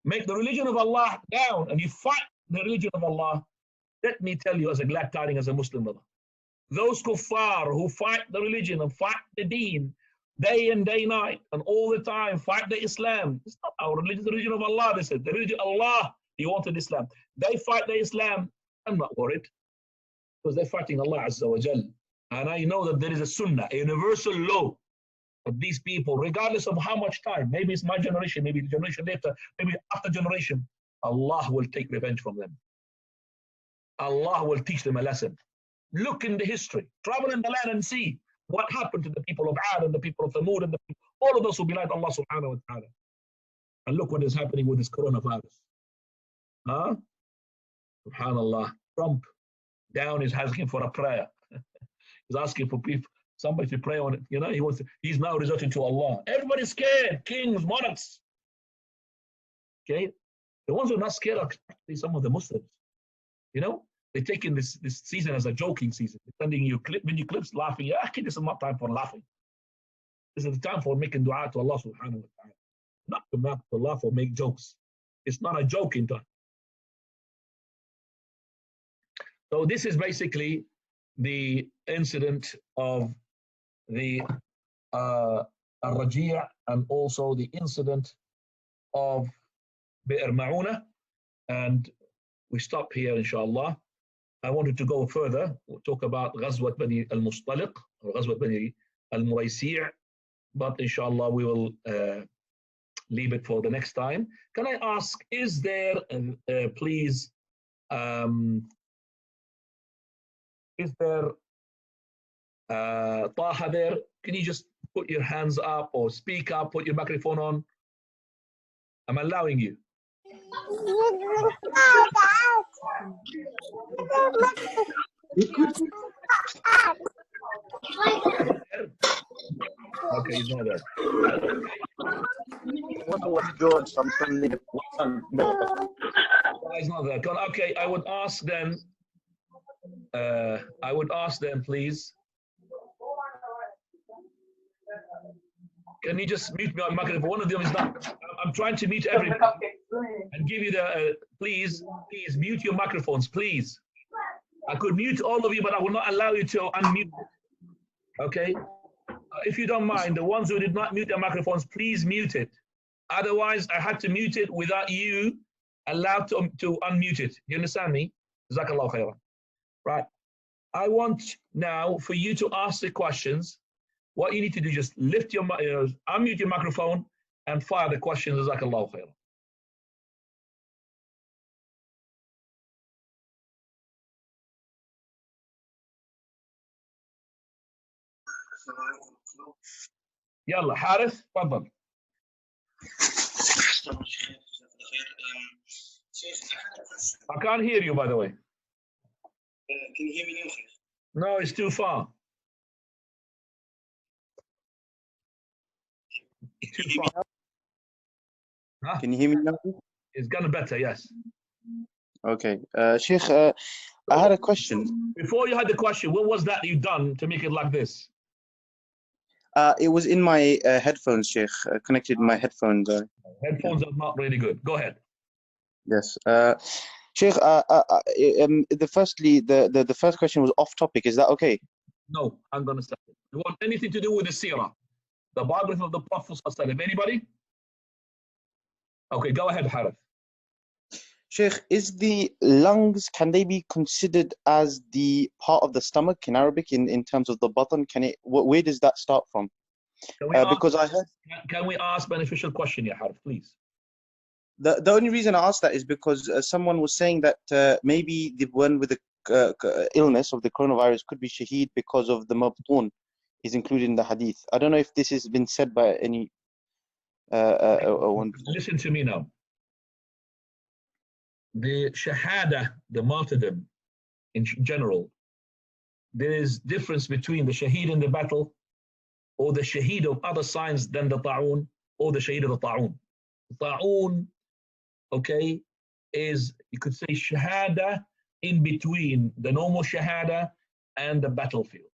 make the religion of Allah down and you fight the religion of Allah, let me tell you as a glad tidings as a Muslim brother, those kuffar who fight the religion and fight the deen day and day night and all the time, fight the Islam. It's not our religion, the religion of Allah, they said. The religion of Allah, He wanted Islam. They fight the Islam. I'm not worried, because they're fighting Allah Azza wa Jal. And I know that there is a sunnah, a universal law of these people, regardless of how much time, maybe it's my generation, maybe the generation later, maybe after generation, Allah will take revenge from them. Allah will teach them a lesson. Look in the history, travel in the land and see what happened to the people of Ad and the people of Thamud and all of those who belied Allah subhanahu wa ta'ala. And look what is happening with this coronavirus. Huh? Subhanallah. Trump down is asking for a prayer. He's asking for people, somebody to pray on it. You know, he's now resorting to Allah. Everybody's scared. Kings, monarchs. Okay? The ones who are not scared are some of the Muslims. You know? They're taking this season as a joking season. They're sending you video clips laughing. Yeah, this is not time for laughing. This is the time for making dua to Allah subhanahu wa ta'ala. Not to knock to laugh or make jokes. It's not a joking time. So this is basically the incident of the Al-Raji' and also the incident of Bi'r Ma'una. And we stop here, inshallah. I wanted to go further. We'll talk about Ghazwat Bani al-Mustaliq or Ghazwat Bani al-Muraysi', but inshallah we will leave it for the next time. Can I ask, is there, please, is there Taha there? Can you just put your hands up or speak up, put your microphone on? I'm allowing you. Okay, he's not there. George, He's not there. Okay, I would ask them. Please. Can you just mute me on microphone? One of them is not. I'm trying to mute everyone and give you the. Please mute your microphones, please. I could mute all of you, but I will not allow you to unmute. Okay. If you don't mind, the ones who did not mute their microphones, please mute it. Otherwise, I had to mute it without you allowed to unmute it. You understand me? Jazakallah khairan. Right. I want now for you to ask the questions. What you need to do, just lift your, unmute your microphone and fire the questions. Jazakallah khairan. يلا حارث تفضل. I can't hear you, by the way. Can you hear me now? No, it's too far. It's too far. Huh? Can you hear me now? It's gonna better, yes. Okay. Sheikh, I had a question. Before you had the question, what was that you done to make it like this? It was in my headphones, Sheikh. Connected my headphones. Headphones are not really good. Go ahead. Yes. Sheikh, the first question was off topic. Is that okay? No, I'm going to stop it. You want anything to do with the seerah, the biography of the Prophet? Anybody? Okay, go ahead, Harith. Sheikh, is the lungs, can they be considered as the part of the stomach in Arabic in terms of the button? Can it, where does that start from? Because I heard. Can we ask beneficial question, yeah, Harith, please? The only reason I asked that is because someone was saying that maybe the one with the illness of the coronavirus could be shaheed because of the mabtun is included in the hadith. I don't know if this has been said by any one. Listen to me now. The shahada, the martyrdom in general, there is difference between the shaheed in the battle or the shaheed of other signs than the ta'un or the shaheed of the ta'un. The ta'un, okay, is, you could say, shahada in between the normal shahada and the battlefield.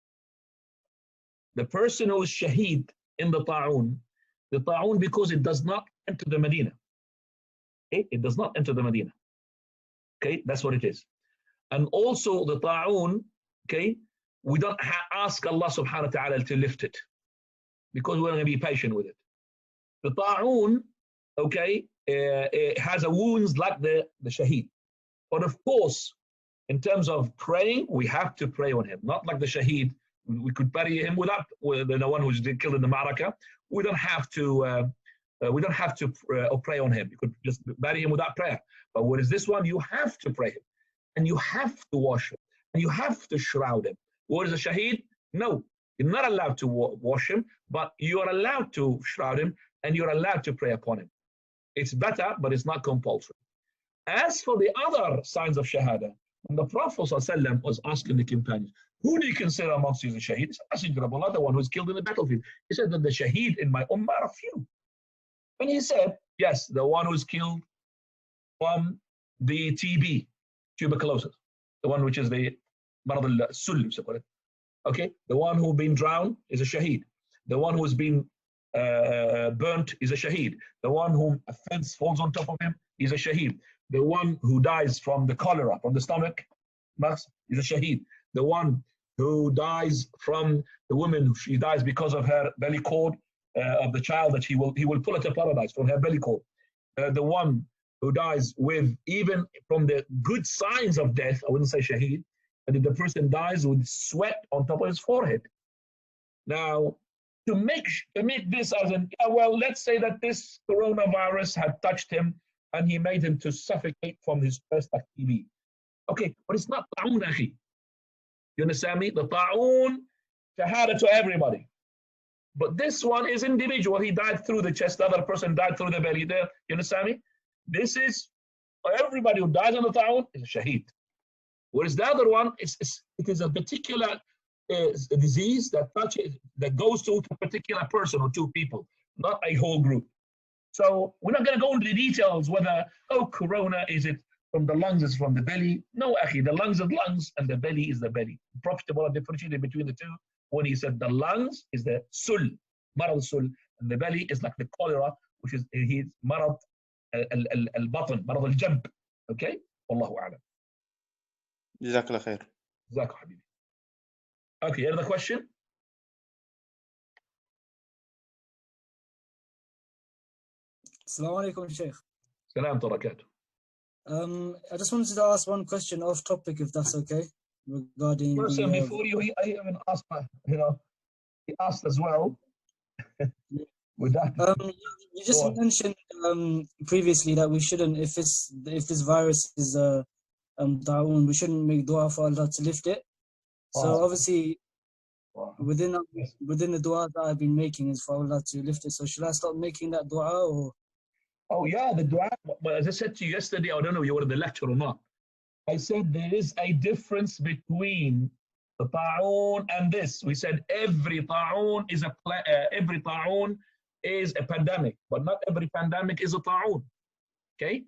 The person who is shaheed in the ta'un, because it does not enter the Medina. Okay? It does not enter the Medina. Okay, that's what it is. And also the ta'un, okay, we don't ask Allah subhanahu wa ta'ala to lift it because we're going to be patient with it. The ta'un, okay, it has a wounds like the shaheed. But of course, in terms of praying, we have to pray on him. Not like the shaheed. We could bury him without the one who's killed in the ma'rakah. We don't have to pray on him. You could just bury him without prayer. But what is this one? You have to pray him, and you have to wash him, and you have to shroud him. What is a shaheed? No, you're not allowed to wash him, but you are allowed to shroud him, and you're allowed to pray upon him. It's better, but it's not compulsory. As for the other signs of shahada, when the Prophet ﷺ was asking the companions, who do you consider amongst you the shaheed? He said, Messenger of Allah, the one who was killed in the battlefield. He said that the shaheed in my ummah are few. And he said, yes, the one who was killed from the TB, tuberculosis, the one which is the marad al-sul, okay, the one who been drowned is a shaheed. The one who has been burnt is a shaheed. The one whom a fence falls on top of him is a shaheed. The one who dies from the cholera, from the stomach, is a shaheed. The one who dies from the woman, she dies because of her belly cord of the child that he will pull it to paradise from her belly cord. The one who dies with, even from the good signs of death, I wouldn't say shaheed, and if the person dies with sweat on top of his forehead. Now, to make this as an, well, let's say that this coronavirus had touched him and he made him to suffocate from his thirst like TB. Okay, but it's not ta'un, akhi. You understand me? The ta'un, shahada to everybody. But this one is individual. He died through the chest, the other person died through the belly there. You understand me? This is, everybody who dies on the ta'un is a shaheed. Whereas the other one, it is a particular disease that goes to a particular person or two people, not a whole group. So we're not going to go into the details whether, corona, is it from the lungs, is from the belly? No, akhi, the lungs are lungs and the belly is the belly. The Prophet differentiated between the two when he said the lungs is the sul, marad sul, and the belly is like the cholera, which is his marad al-batan, marad al-jab. Okay? Wallahu a'lam. Jazakallah khair. Jazakallah habibi. Okay, another question? Assalamu alaikum, Sheikh. Salam barakatuh. I just wanted to ask one question off topic, if that's okay, regarding person before you. I even asked, he asked as well. With that, you just mentioned previously that we shouldn't, if this virus is ta'un, we shouldn't make dua for Allah to lift it. So obviously, within the dua that I've been making is for Allah to lift it. So should I stop making that dua, or? Oh yeah, the dua. But as I said to you yesterday, I don't know if you were in the lecture or not. I said there is a difference between the ta'un and this. We said every ta'un is a pandemic, but not every pandemic is a ta'un. Okay,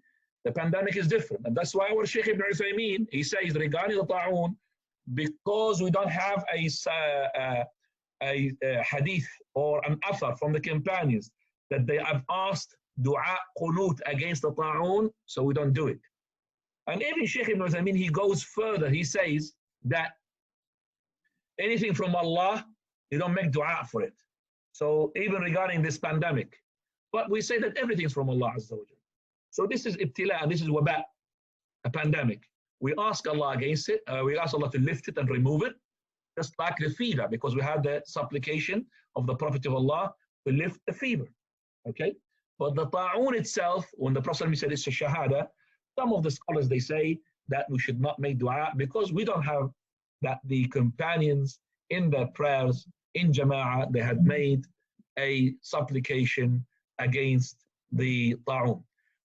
The pandemic is different. And that's why our Shaykh Ibn Uthaymeen, he says regarding the ta'un, because we don't have a hadith or an athar from the companions that they have asked dua qunut against the ta'un, so we don't do it. And even Shaykh Ibn Uthaymeen, he goes further. He says that anything from Allah, you don't make dua for it. So even regarding this pandemic, but we say that everything is from Allah Azza wa Jalla. So this is ibtila, and this is waba, a pandemic. We ask Allah against it. We ask Allah to lift it and remove it, just like the fever, because we have the supplication of the Prophet of Allah to lift the fever. Okay? But the ta'un itself, when the Prophet said it's a shahada, some of the scholars, they say that we should not make dua because we don't have that the companions in their prayers in jama'ah, they had made a supplication against the ta'un.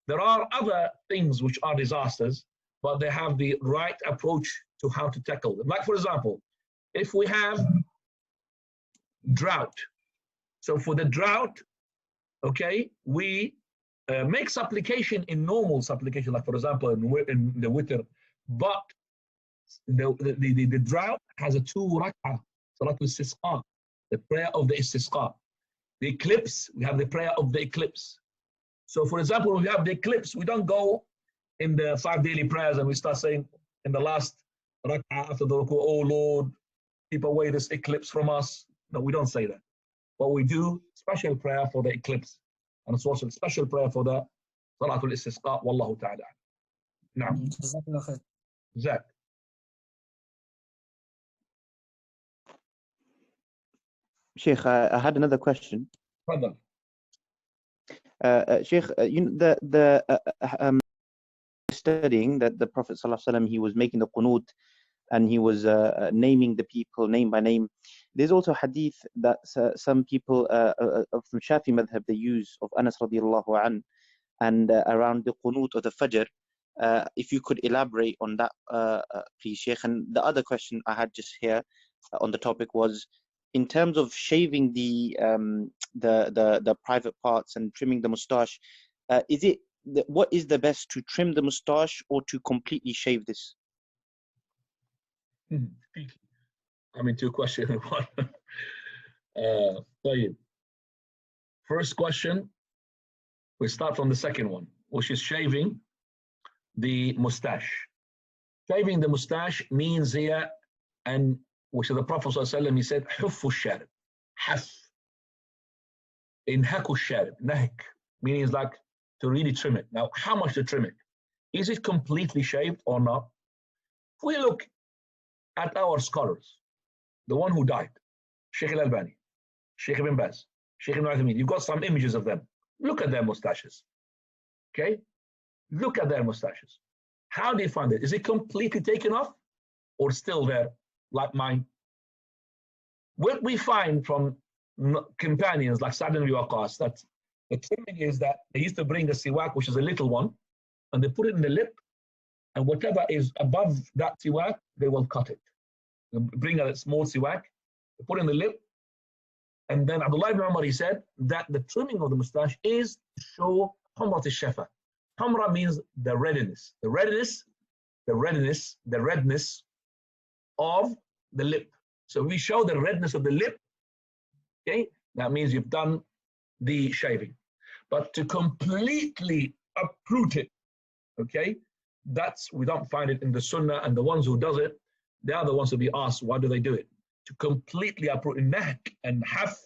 There are other things which are disasters, but they have the right approach to how to tackle them. Like, for example, if we have drought, so for the drought, okay, we make supplication in normal supplication, like, for example, in the witr, but the drought has a 2 rak'ah, Salatul Istisqa, the prayer of the Istisqa. The eclipse, we have the prayer of the eclipse. So, for example, when we have the eclipse, we don't go in the 5 daily prayers and we start saying in the last rak'ah after the ruku, oh Lord, keep away this eclipse from us. No, we don't say that. But we do special prayer for the eclipse. And it's also a special prayer for the Salatul Istisqa, Wallahu ta'ala. Now, Zach. Sheikh, I had another question. Brother. Sheikh, you know, the studying that the Prophet ﷺ, he was making the qunut and he was naming the people name by name. There's also hadith that some people from Shafi madhab, they use of Anas radiallahu an, and around the qunut or the fajr. If you could elaborate on that, please, Sheikh. And the other question I had just here on the topic was, in terms of shaving the private parts and trimming the mustache, what is the best, to trim the mustache or to completely shave this? I mean, 2 questions in one. First question, we start from the second one, which is shaving the mustache. Shaving the mustache means here, and which is the Prophet ﷺ, he said, حُفُّ الشَّارِب, حَف, إنهاك الشارب, nahik, meaning it's like to really trim it. Now, how much to trim it? Is it completely shaved or not? If we look at our scholars, the one who died, Sheikh al-Albani, Sheikh Ibn Baz, Sheikh Ibn Uthaymeen, you've got some images of them. Look at their mustaches. Okay? Look at their mustaches. How do you find it? Is it completely taken off or still there, like mine? What we find from companions like Sa'd ibn Waqqas, that the trimming is that they used to bring a siwak, which is a little one, and they put it in the lip, and whatever is above that siwak, they will cut it. They bring a small siwak, they put it in the lip, and then Abdullah ibn Umar, he said that the trimming of the mustache is to show humrat al-shafa. Humra means the readiness, the redness of the lip. So we show the redness of the lip, okay? That means you've done the shaving. But to completely uproot it, okay? We don't find it in the sunnah, and the ones who does it, they are the ones to be asked, why do they do it? To completely uproot nahk and haf,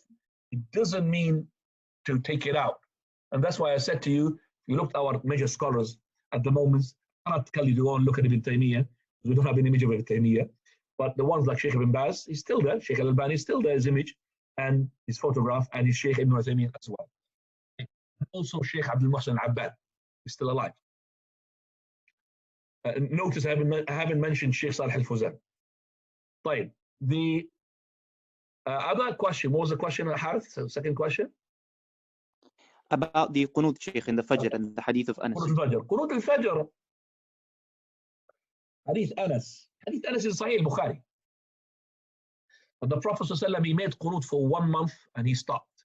it doesn't mean to take it out. And that's why I said to you, if you looked at our major scholars at the moment, I cannot tell you to go and look at Ibn Taymiyyah, because we don't have any image of Ibn Taymiyyah. But the ones like Sheikh Ibn Baz, he's still there. Sheikh al-Albani is still there, his image and his photograph, and his Sheikh Ibn Uthaymeen as well. Also Sheikh Abdul Muhsin al-Abbad is still alive. Notice I haven't mentioned Sheikh Salih al-Fawzan. طيب, the other question, what was the question, Harith? So second question? About the qunut, Sheikh, in the Fajr and the hadith of Anas. Qunut al-Fajr. Hadith Anas. Hadith Anas is Sahih al-Bukhari. But the Prophet ﷺ, he made qunut for 1 month and he stopped.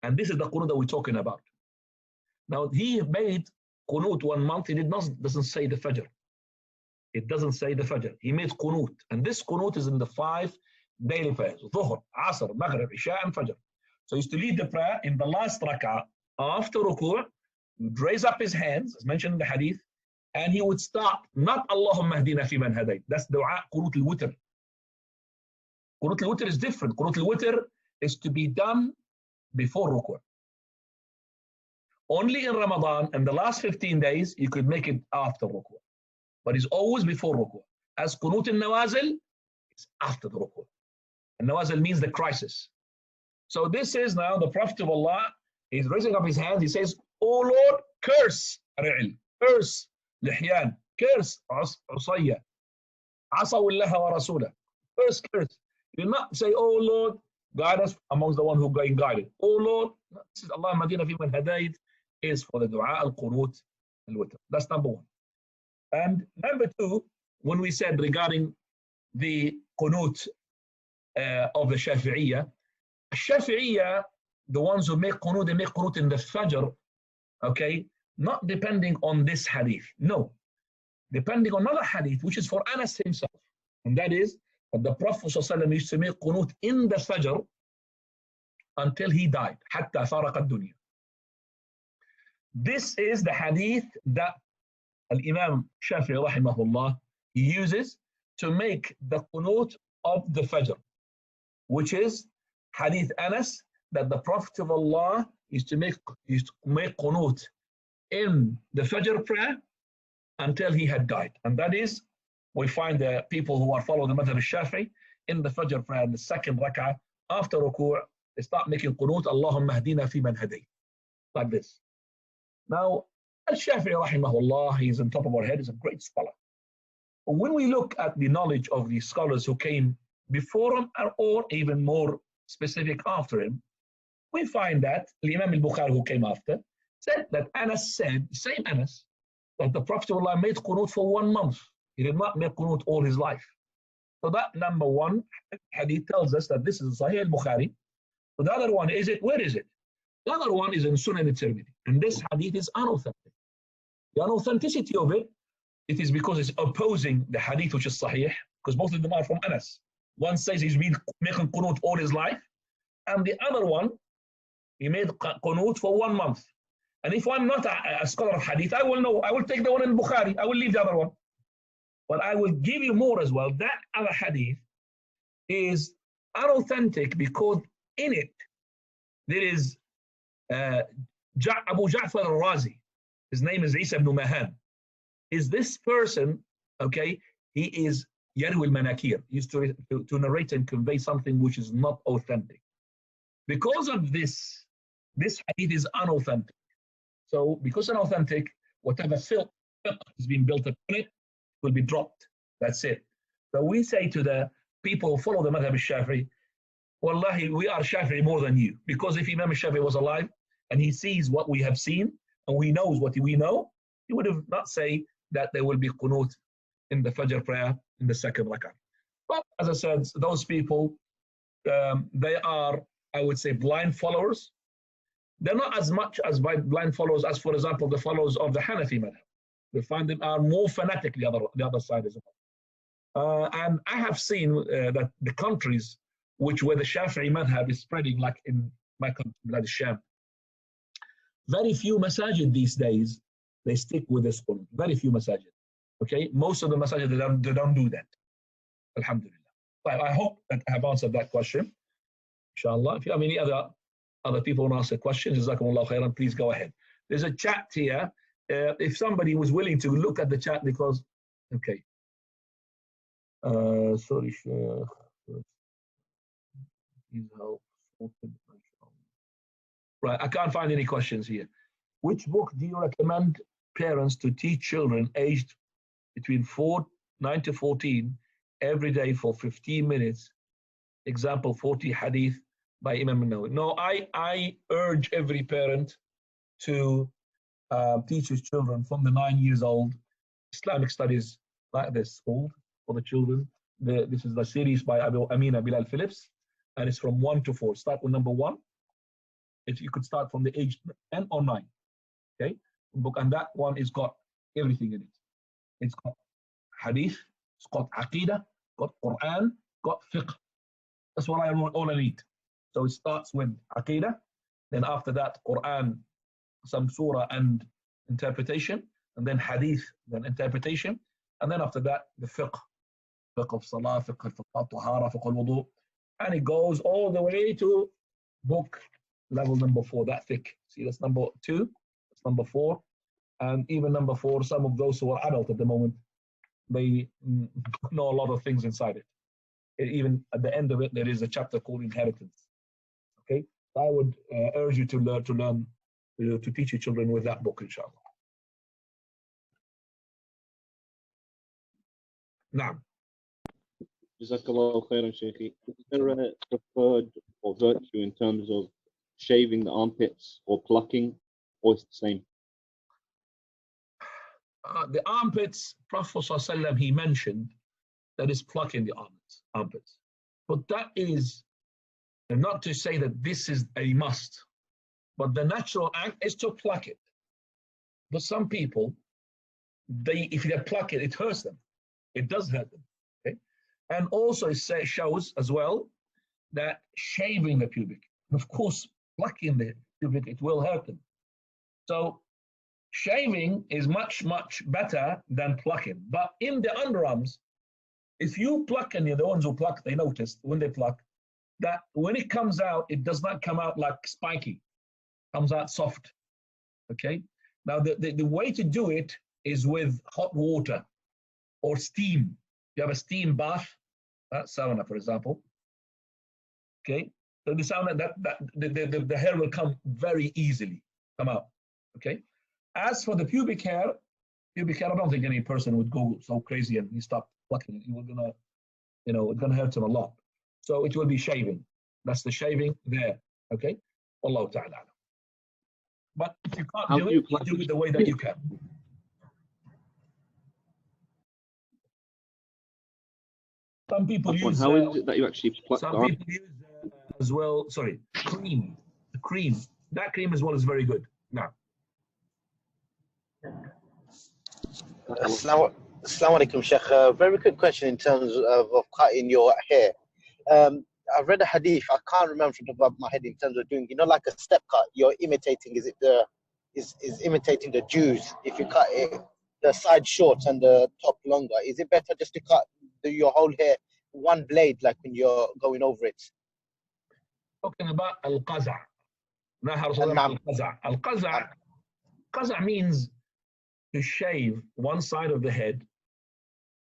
And this is the qunut that we're talking about. Now, he made qunut 1 month, he doesn't say the Fajr. It doesn't say the Fajr. He made qunut. And this qunut is in the 5 daily prayers. Dhuhr, Asr, Maghrib, Isha, and Fajr. So he used to lead the prayer in the last rak'ah after ruku'. He would raise up his hands, as mentioned in the hadith, and he would start, not Allahumma hdina fi man hadayt. That's dua qunut al-witr. Qunut al-witr is different. Qunut al-witr is to be done before ruku'. Only in Ramadan and the last 15 days, you could make it after ruku'. But it's always before ruku'. As qunut al-nawazil, it's after the ruku'. And nawazil means the crisis. So this is now the Prophet of Allah, he's raising up his hands, he says, "Oh Lord, curse Ri'l, curse Lihyan, curse Usayya, Asawillaha wa Rasulah." Curse. You do not say, "Oh Lord, guide us amongst the one who going guided." Oh Lord, this is Allah Madina fi man hadayt, is for the dua al-qunut al-witr. That's number one. And number two, when we said regarding the qunut of the Shafi'iyya, the ones who make qunut, they make qunut in the Fajr, okay, not depending on this hadith. No, depending on another hadith, which is for Anas himself. And that is that the Prophet ﷺ used to make qunut in the Fajr until he died. حتى فارق الدنيا. This is the hadith that Al-Imam Shafi'i rahimahullah, he uses to make the qunut of the Fajr, which is Hadith Anas, that the Prophet of Allah used to make qunut in the Fajr prayer until he had died. And that is, we find the people who are following the Madhab al-Shafi'i in the Fajr prayer, in the second rak'ah, after ruku', they start making qunut, Allahumma hdina fi man hadayt, like this. Now, al-Shafi'i rahimahullah, he's on top of our head, he's a great scholar. But when we look at the knowledge of the scholars who came before him, or even more specific after him, we find that the Imam al-Bukhari, who came after, said that Anas said, same Anas, that the Prophet of Allah made qunut for 1 month. He did not make qunut all his life. So that number one hadith tells us that this is Sahih al-Bukhari. So the other one, where is it? The other one is in Sunan al-Tirmidhi. And this hadith is unauthentic. The unauthenticity of it, it is because it's opposing the hadith which is Sahih, because both of them are from Anas. One says he's been making qunut all his life, and the other one, he made qunut for 1 month. And if I'm not a scholar of hadith, I will know. I will take the one in Bukhari. I will leave the other one. But I will give you more as well. That other hadith is unauthentic because in it, there is Abu Ja'far al-Razi. His name is Isa ibn Mahan. Is this person, okay, he is Yarwi al-Manakir, used to narrate and convey something which is not authentic. Because of this hadith is unauthentic. So because it's unauthentic, whatever fiqh has been built upon it will be dropped. That's it. So we say to the people who follow the Madhab al-Shafi'i, Wallahi, we are Shafi'i more than you. Because if Imam al-Shafi'i was alive and he sees what we have seen and we knows what we know, he would have not say that there will be qunut in the Fajr prayer in the second rak'ah. But as I said, those people, they are, I would say, blind followers. They're not as much as blind followers as, for example, the followers of the Hanafi madhab. We find them are more fanatic the other side as well. And I have seen that the countries where the Shafi'i madhab is spreading, like in my country, Bilad al-Sham, very few masajid these days, they stick with this qunut. Very few masajid. Okay, most of the masajid, they don't do that. Alhamdulillah. But I hope that I have answered that question. Inshallah. If you have any other people want to ask a question, Jazakumullah khairan, please go ahead. There's a chat here. If somebody was willing to look at the chat, because, okay. Sorry, Sheikh. Please help. Right, I can't find any questions here. Which book do you recommend parents to teach children aged between 9 to 14 every day for 15 minutes? Example, 40 hadith by Imam al-Nawawi. No, I urge every parent to teach his children from the 9 years old Islamic studies like this called for the children. This is the series by Abu Amina Bilal Phillips, and it's from 1 to 4. Start with number 1. You could start from the age 10 or 9. Okay, book, and that one has got everything in it. It's got hadith, it's got aqidah, got Quran, got fiqh. That's what all I need. So it starts with aqidah, then after that Quran, some surah and interpretation, and then hadith, then interpretation, and then after that the fiqh of salah, fiqh al-tahara, fiqh al-wudu, and it goes all the way to book level number 4, that thick. See, that's number 2, that's number 4, and even number 4, some of those who are adult at the moment, they know a lot of things inside it. Even at the end of it, there is a chapter called inheritance. Okay, so I would urge you to learn to teach your children with that book, inshallah. Now, Jazakallah khairan, Shaykhi. Is there a preferred or virtue in terms of shaving the armpits or plucking, or it's the same? The armpits, Prophet ﷺ, he mentioned that is plucking the armpits. But that is not to say that this is a must, but the natural act is to pluck it. But some people, if they pluck it, it hurts them. It does hurt them. Okay? And also it shows as well that shaving the pubic, and of course plucking the pubic, it will hurt them. So shaving is much, much better than plucking. But in the underarms, if you pluck, and you're the ones who pluck, they noticed when they pluck, that when it comes out, it does not come out like spiky. It comes out soft. Okay? Now, the way to do it is with hot water or steam. You have a steam bath, sauna, for example. Okay? So the sauna, the hair will come very easily, come out. Okay? As for the pubic hair, I don't think any person would go so crazy and he stop plucking it. It's gonna hurt him a lot. So it will be shaving. That's the shaving there. Okay? Wallahu ta'ala. But if you can't do it, do it the way that you can. Some people use. How is it that you actually pluck? Some people use as well. Sorry, cream. The cream. That cream as well is very good. Now. Assalamu alaikum, Sheikh. Very quick question in terms of cutting your hair. I've read a hadith. I can't remember from the top of my head in terms of doing, like a step cut. You're imitating. Is imitating the Jews? If you cut it, the side short and the top longer, is it better just to cut your whole hair one blade, like when you're going over it? Talking about al-qaza'. Al-qaza' means to shave one side of the head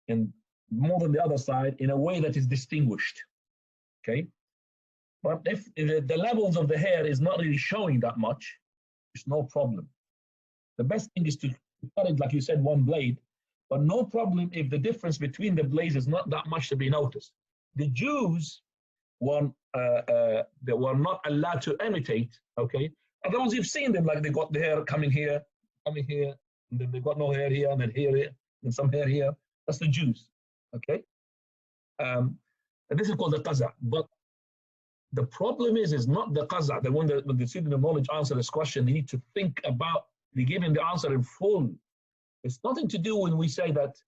and more than the other side in a way that is distinguished. Okay? But if the levels of the hair is not really showing that much, it's no problem. The best thing is to cut it, like you said, one blade, but no problem if the difference between the blades is not that much to be noticed. The Jews they were not allowed to imitate, okay? Otherwise, you've seen them, like they got the hair coming here, and then they got no hair here, and then here, and some hair here. That's the Jews, okay? And this is called the qaza'. But the problem is not the qaza'. When the student of knowledge answer this question, they need to think about giving the answer in full. It's nothing to do when we say that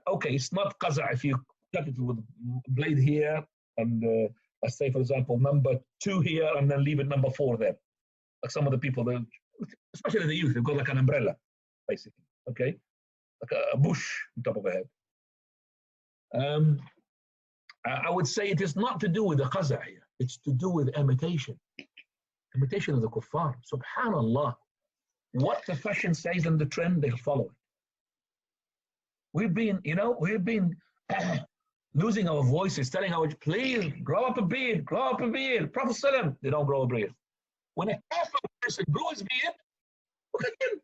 okay, it's not qaza' if you cut it with blade here, and let's say, for example, number 2 here, and then leave it number 4 there. Like some of the people, especially the youth, they've got like an umbrella, basically, okay? Like a bush on top of a head. I would say it is not to do with the qaza' here. It's to do with imitation. Imitation of the kuffar. Subhanallah. What the fashion says and the trend, they follow it. We've been losing our voices, telling our, please grow up a beard, grow up a beard. Prophet ﷺ, they don't grow a beard. When a kafir person grew his beard, look at him.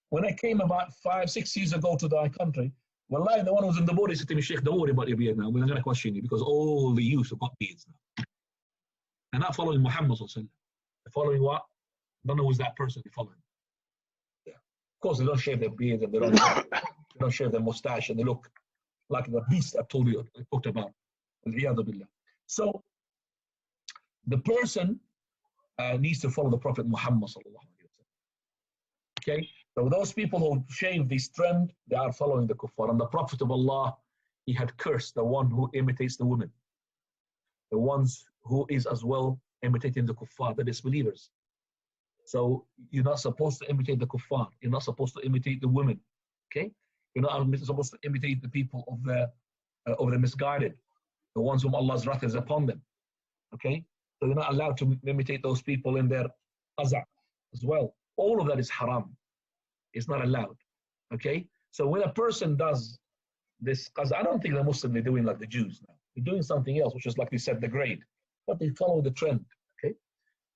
When I came about 5-6 years ago to the country, wallahi, the one who was in the board, he said to me, Sheikh, don't worry about your beard now. We're not going to question you because all the youth have got beards now. They're not following Muhammad ﷺ. They're following what? Don't know who's that person they're following. Yeah. Of course, they don't shave their beard and they don't shave their mustache and they look like the beast I talked about. So the person needs to follow the Prophet Muhammad ﷺ. Okay, so those people who shave this trend, they are following the kuffar. And the Prophet of Allah, he had cursed the one who imitates the women, the ones who is as well imitating the kuffar, the disbelievers. So you're not supposed to imitate the kuffar. You're not supposed to imitate the women. Okay, you're not supposed to imitate the people of the misguided, the ones whom Allah's wrath is upon them. Okay, so you're not allowed to imitate those people in their qaza as well. All of that is haram. It's not allowed. Okay, so when a person does this qaza, I don't think the Muslims are doing like the Jews now. They're doing something else, which is like they said, the grade, but they follow the trend. Okay,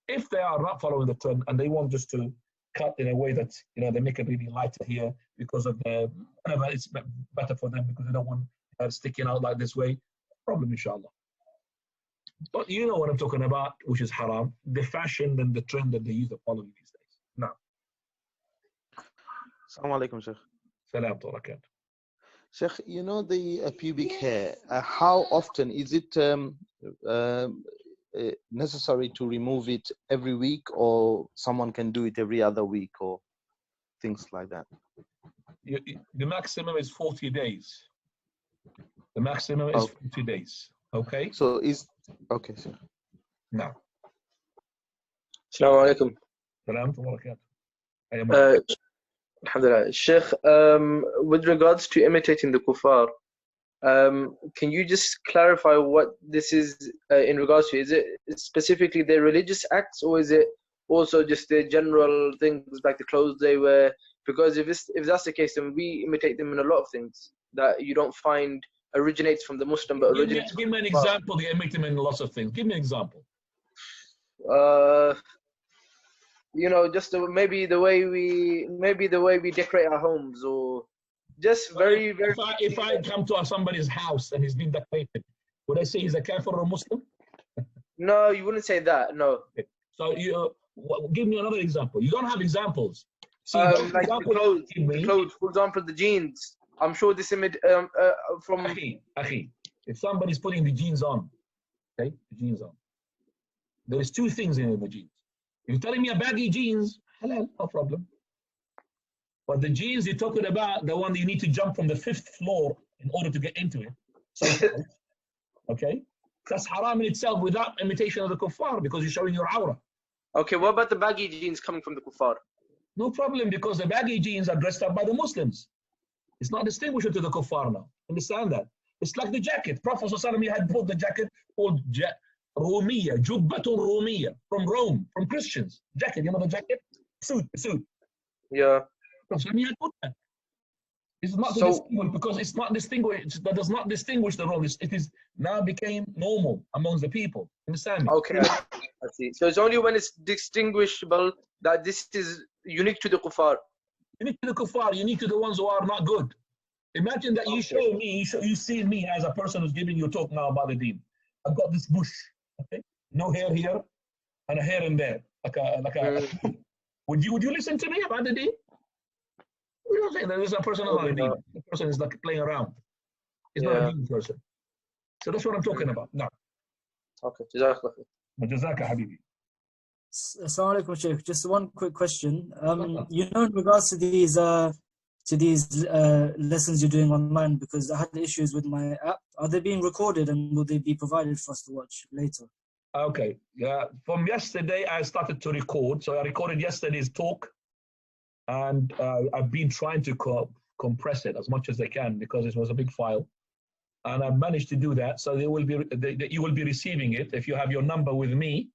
if they are not following the trend and they want just to cut in a way that they make it really lighter here because of the whatever, it's better for them because they don't want sticking out like this way. No problem, inshallah. But you know what I'm talking about, which is haram, the fashion and the trend that they use to follow these days. Now, Assalamu alaikum, Sheikh. salam to Sheikh, you know the pubic hair, how often is it necessary to remove it every week, or someone can do it every other week, or things like that? The maximum is 40 days. The maximum is 40 days. Okay? So okay, sir. Now. Assalamu alaikum. Salam to barakatuh. Alhamdulillah. Sheikh, with regards to imitating the kuffar, can you just clarify what this is in regards to? Is it specifically their religious acts, or is it also just their general things like the clothes they wear? Because if that's the case, then we imitate them in a lot of things that you don't find originates from the Muslim, but originates. Give me an example. They imitate them in lots of things. Give me an example. Just maybe the way we decorate our homes, or just very, very. If I come to somebody's house and he's been decorated, would I say he's a kafir or a Muslim? No, you wouldn't say that. No. Okay. So give me another example. You don't have examples. See, like the clothes, for example, the jeans. I'm sure this image from. Akhi, if somebody's putting the jeans on, okay, the jeans on. There is two things in the jeans. You're telling me a baggy jeans, halal, no problem. But the jeans you're talking about, the one that you need to jump from the 5th floor in order to get into it. So, okay? That's haram in itself without imitation of the kuffar because you're showing your aura. Okay, what about the baggy jeans coming from the kuffar? No problem, because the baggy jeans are dressed up by the Muslims. It's not distinguished to the kuffar now. Understand that? It's like the jacket. Prophet ﷺ had put the jacket called Rumiya, Jubbatun Rumiya, from Rome, from Christians. Jacket, you know the jacket? Suit. Yeah. Prophet ﷺ had put that. It's not to distinguish, because it's not distinguished. That does not distinguish the role. It is now became normal amongst the people. Understand me? Okay, I see. So it's only when it's distinguishable that this is unique to the kuffar. Unique to the kuffar, unique to the ones who are not good. Imagine that you show me, you see me as a person who's giving you a talk now about the deen. I've got this bush, okay? No hair here and a hair in there, like a would you listen to me about the deen? We don't say that there's a person on the deen. The person is like playing around. He's not a deen person. So that's what I'm talking about. No. Okay, Jazakallah. Jazaka Habibi. Assalamu alaikum, Shaykh. Just one quick question. In regards to these lessons you're doing online, because I had issues with my app. Are they being recorded and will they be provided for us to watch later? Okay. Yeah. From yesterday, I started to record. So I recorded yesterday's talk, and I've been trying to compress it as much as I can because it was a big file, and I managed to do that. So you will be receiving it if you have your number with me.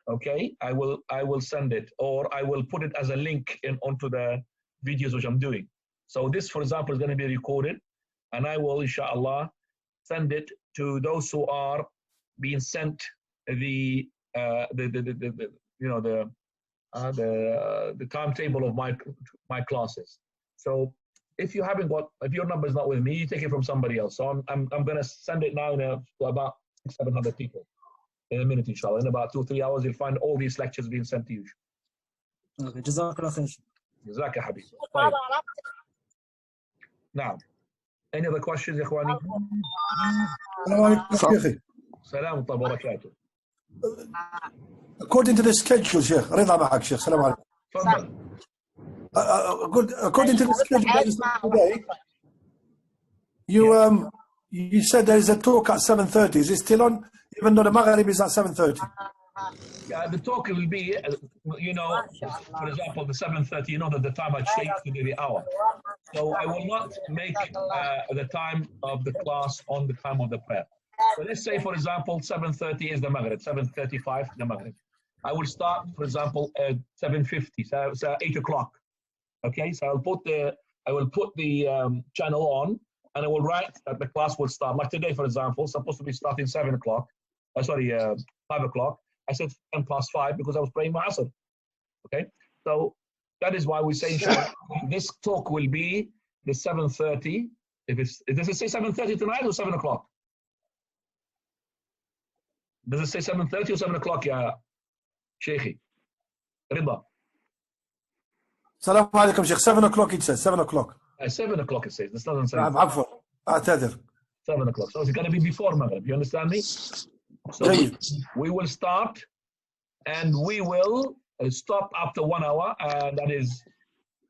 Okay, I will send it, or I will put it as a link onto the videos which I'm doing. So this, for example, is going to be recorded, and I will, inshallah, send it to those who are being sent the timetable of my classes. So if your number is not with me, you take it from somebody else. So I'm going to send it now to about 600-700 people. In a minute, inshallah. In about 2-3 hours, you'll find all these lectures being sent to you. Okay, Jazakallah khair. Jazaka Habib. Now, any other questions, Ikhwani? Salam wa barakatuh. According to the schedule, Sheikh, رضا معك Sheikh. Salam alaikum. Tfadal. Good. According to the schedule that you sent today, you said there is a talk at 7:30. Is it still on? Even though the Maghrib is at 7:30. Yeah, the talk will be, you know, for example, the 7:30. You know that the time I changed to the hour, so I will not make the time of the class on the time of the prayer. So let's say, for example, 7:30 is the Maghrib, 7:35 the Maghrib. I will start, for example, at 7:50, so 8 o'clock. Okay, so I will put the channel on, and I will write that the class will start. Like today, for example, supposed to be starting 7 o'clock. 5 o'clock. I said 10:05 because I was praying my Asr. Okay, so that is why we say this talk will be the 7:30. Does it say 7:30 tonight or 7 o'clock? Does it say 7:30 or 7 o'clock, ya Sheikhi? Rida. Salam alaikum, Sheikh. 7 o'clock it says. 7 o'clock. 7 o'clock it says. This doesn't say. عفوا. أعتذر. 7 o'clock. So it's going to be before Maghrib. You understand me? So we will start and we will stop after 1 hour. That is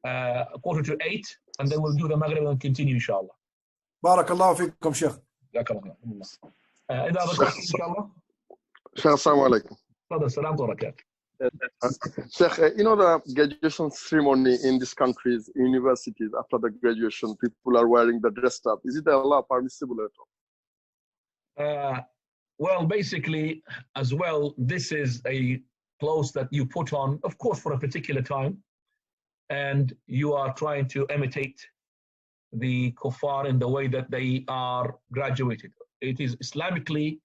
7:45, and then we'll do the Maghrib and continue, inshallah. Barakallahu fikum, Sheikh. Any other questions, inshallah? Sheikh, assalamu alaikum. Salam wa barakatuh. Sheikh, you know the graduation ceremony in these countries, universities, after the graduation, people are wearing the dressed up. Is it Allah permissible at all? Well, basically, as well, this is a clothes that you put on, of course, for a particular time, and you are trying to imitate the kuffar in the way that they are graduated. It is Islamically,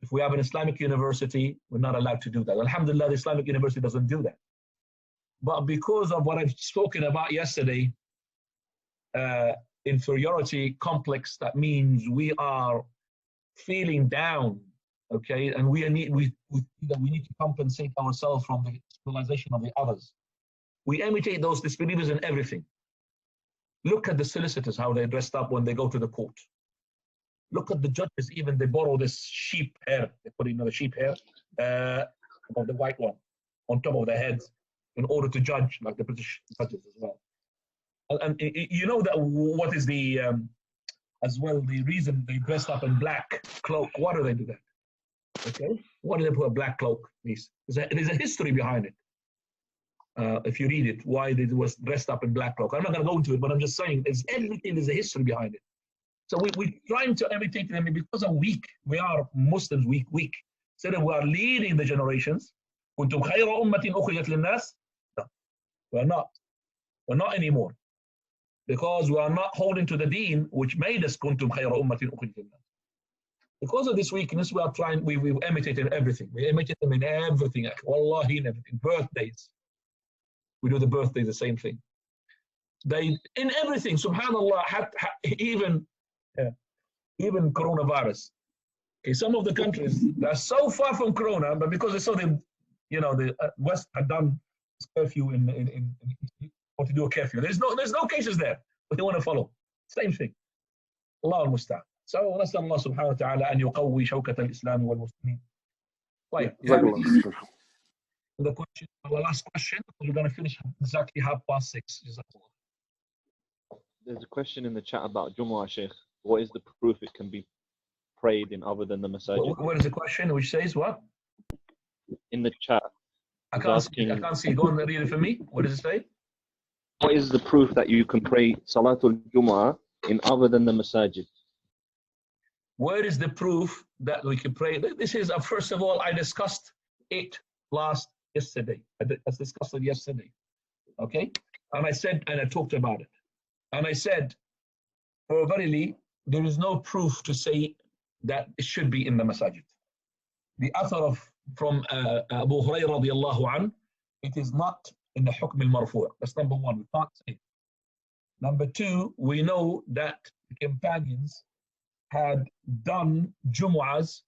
if we have an Islamic university, we're not allowed to do that. Alhamdulillah, the Islamic university doesn't do that. But because of what I've spoken about yesterday, inferiority complex, that means we are feeling down, okay, and we need to compensate ourselves from the civilization of the others. We imitate those disbelievers in everything. Look at the solicitors, how they're dressed up when they go to the court. Look at the judges, even they borrow this sheep hair, they put in the sheep hair of the white one on top of their heads in order to judge, like the British judges as well. And you know that what is the as well the reason they dressed up in black cloak? Why do they do that? Okay, why do they put a black cloak? There's a history behind it. If you read it, why they was dressed up in black cloak. I'm not going to go into it, but I'm just saying there's a history behind it. So we're trying to imitate them because of weak. We are Muslims, weak. So that we are leading the generations. كنتم خير أمة أخرجت للناس. No, we're not. We're not anymore. Because we are not holding to the deen which made us كنتم خير أمة أخرجت للناس. Because of this weakness, we are trying. We imitate in everything. We imitate them in everything. Wallahi, in everything. Birthdays. We do the birthdays the same thing. They in everything. Subhanallah. Even coronavirus. Okay, some of the countries that are so far from corona, but because they saw the West had done curfew or to do a curfew. There's no cases there, but they want to follow. Same thing. Allah al-Musta'an. So نسأل الله سبحانه وتعالى أن يقوي شوكة الإسلام والمسلمين. طيب. The question, the last question, we're going to finish exactly 6:30. There's a question in the chat about Jumu'ah, Sheikh. What is the proof it can be prayed in other than the masajid? What is the question? Which says what? In the chat. I can't see. Go and read it for me. What does it say? What is the proof that you can pray Salatul Jumu'ah in other than the masajid? Where is the proof that we can pray? This is, first of all, I discussed it yesterday. I discussed it yesterday. Okay? And I talked about it. And I said, verily, there is no proof to say that it should be in the masajid. The athar from Abu Hurairah radiallahu anhu, it is not in the hukm al-marfu'. That's number one. We can't say it. Number two, we know that the companions had done Jumu'ahs,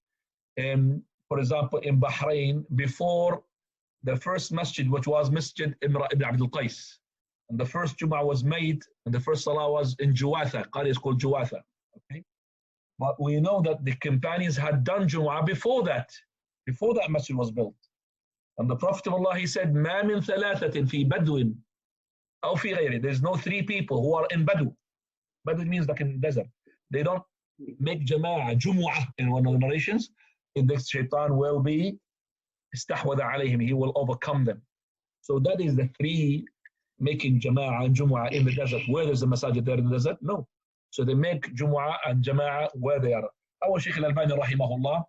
for example, in Bahrain before the first masjid, which was Masjid Imra ibn Abdul Qais. And the first Jumu'ah was made, and the first Salah was in Juwatha. Qari is called Juwatha. Okay? But we know that the companions had done Jumu'ah before that masjid was built. And the Prophet of Allah, he said, مَا مِن ثَلَاثَةٍ فِي بَدْوٍ أو في غيره. There's no three people who are in Badu. Badu means like in desert. They don't make Jama'ah, Jumu'ah in one of the narrations. In this shaitan will be استحوذ عليهم, he will overcome them. So that is the three making Jama'ah and Jumu'ah in the desert. Where there's a masajid there in the desert? No. So they make Jumu'ah and Jama'ah where they are. Our Shaykh al-Albani rahimahullah,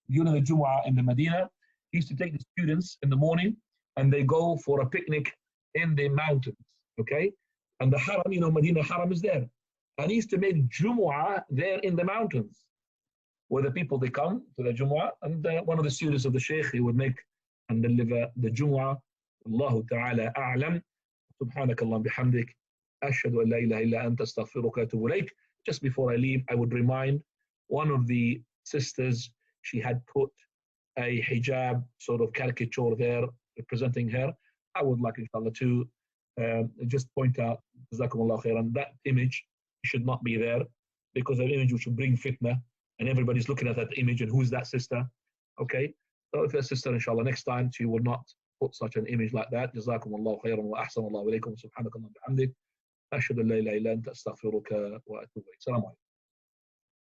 during the Jumu'ah in the Medina, he used to take the students in the morning and they go for a picnic in the mountains, okay? And the Haram, you know, Medina Haram is there. And he used to make Jumu'ah there in the mountains, where the people, they come to the Jumu'ah, and one of the students of the Shaykh, he would make and deliver the Jumu'ah. Allahu ta'ala a'lam. Subhanakallah bihamdik. Ashhadu an la ilaha illa anta astaghfiruka wa atubu ilayk. Just before I leave, I would remind one of the sisters, she had put a hijab sort of caricature there representing her. I would like, inshallah, to just point out, Jazakumullah khairan, that image should not be there, because an image which would bring fitna, and everybody's looking at that image and who's that sister, okay? So if a sister, inshallah, next time she will not put such an image like that. Jazakumullah khairan wa ahsanallahu alaykum. Subhanakallah bihamdik. Ashhadu an la ilaha illa anta astaghfiruka wa atubu ilayk. Assalamu alaikum.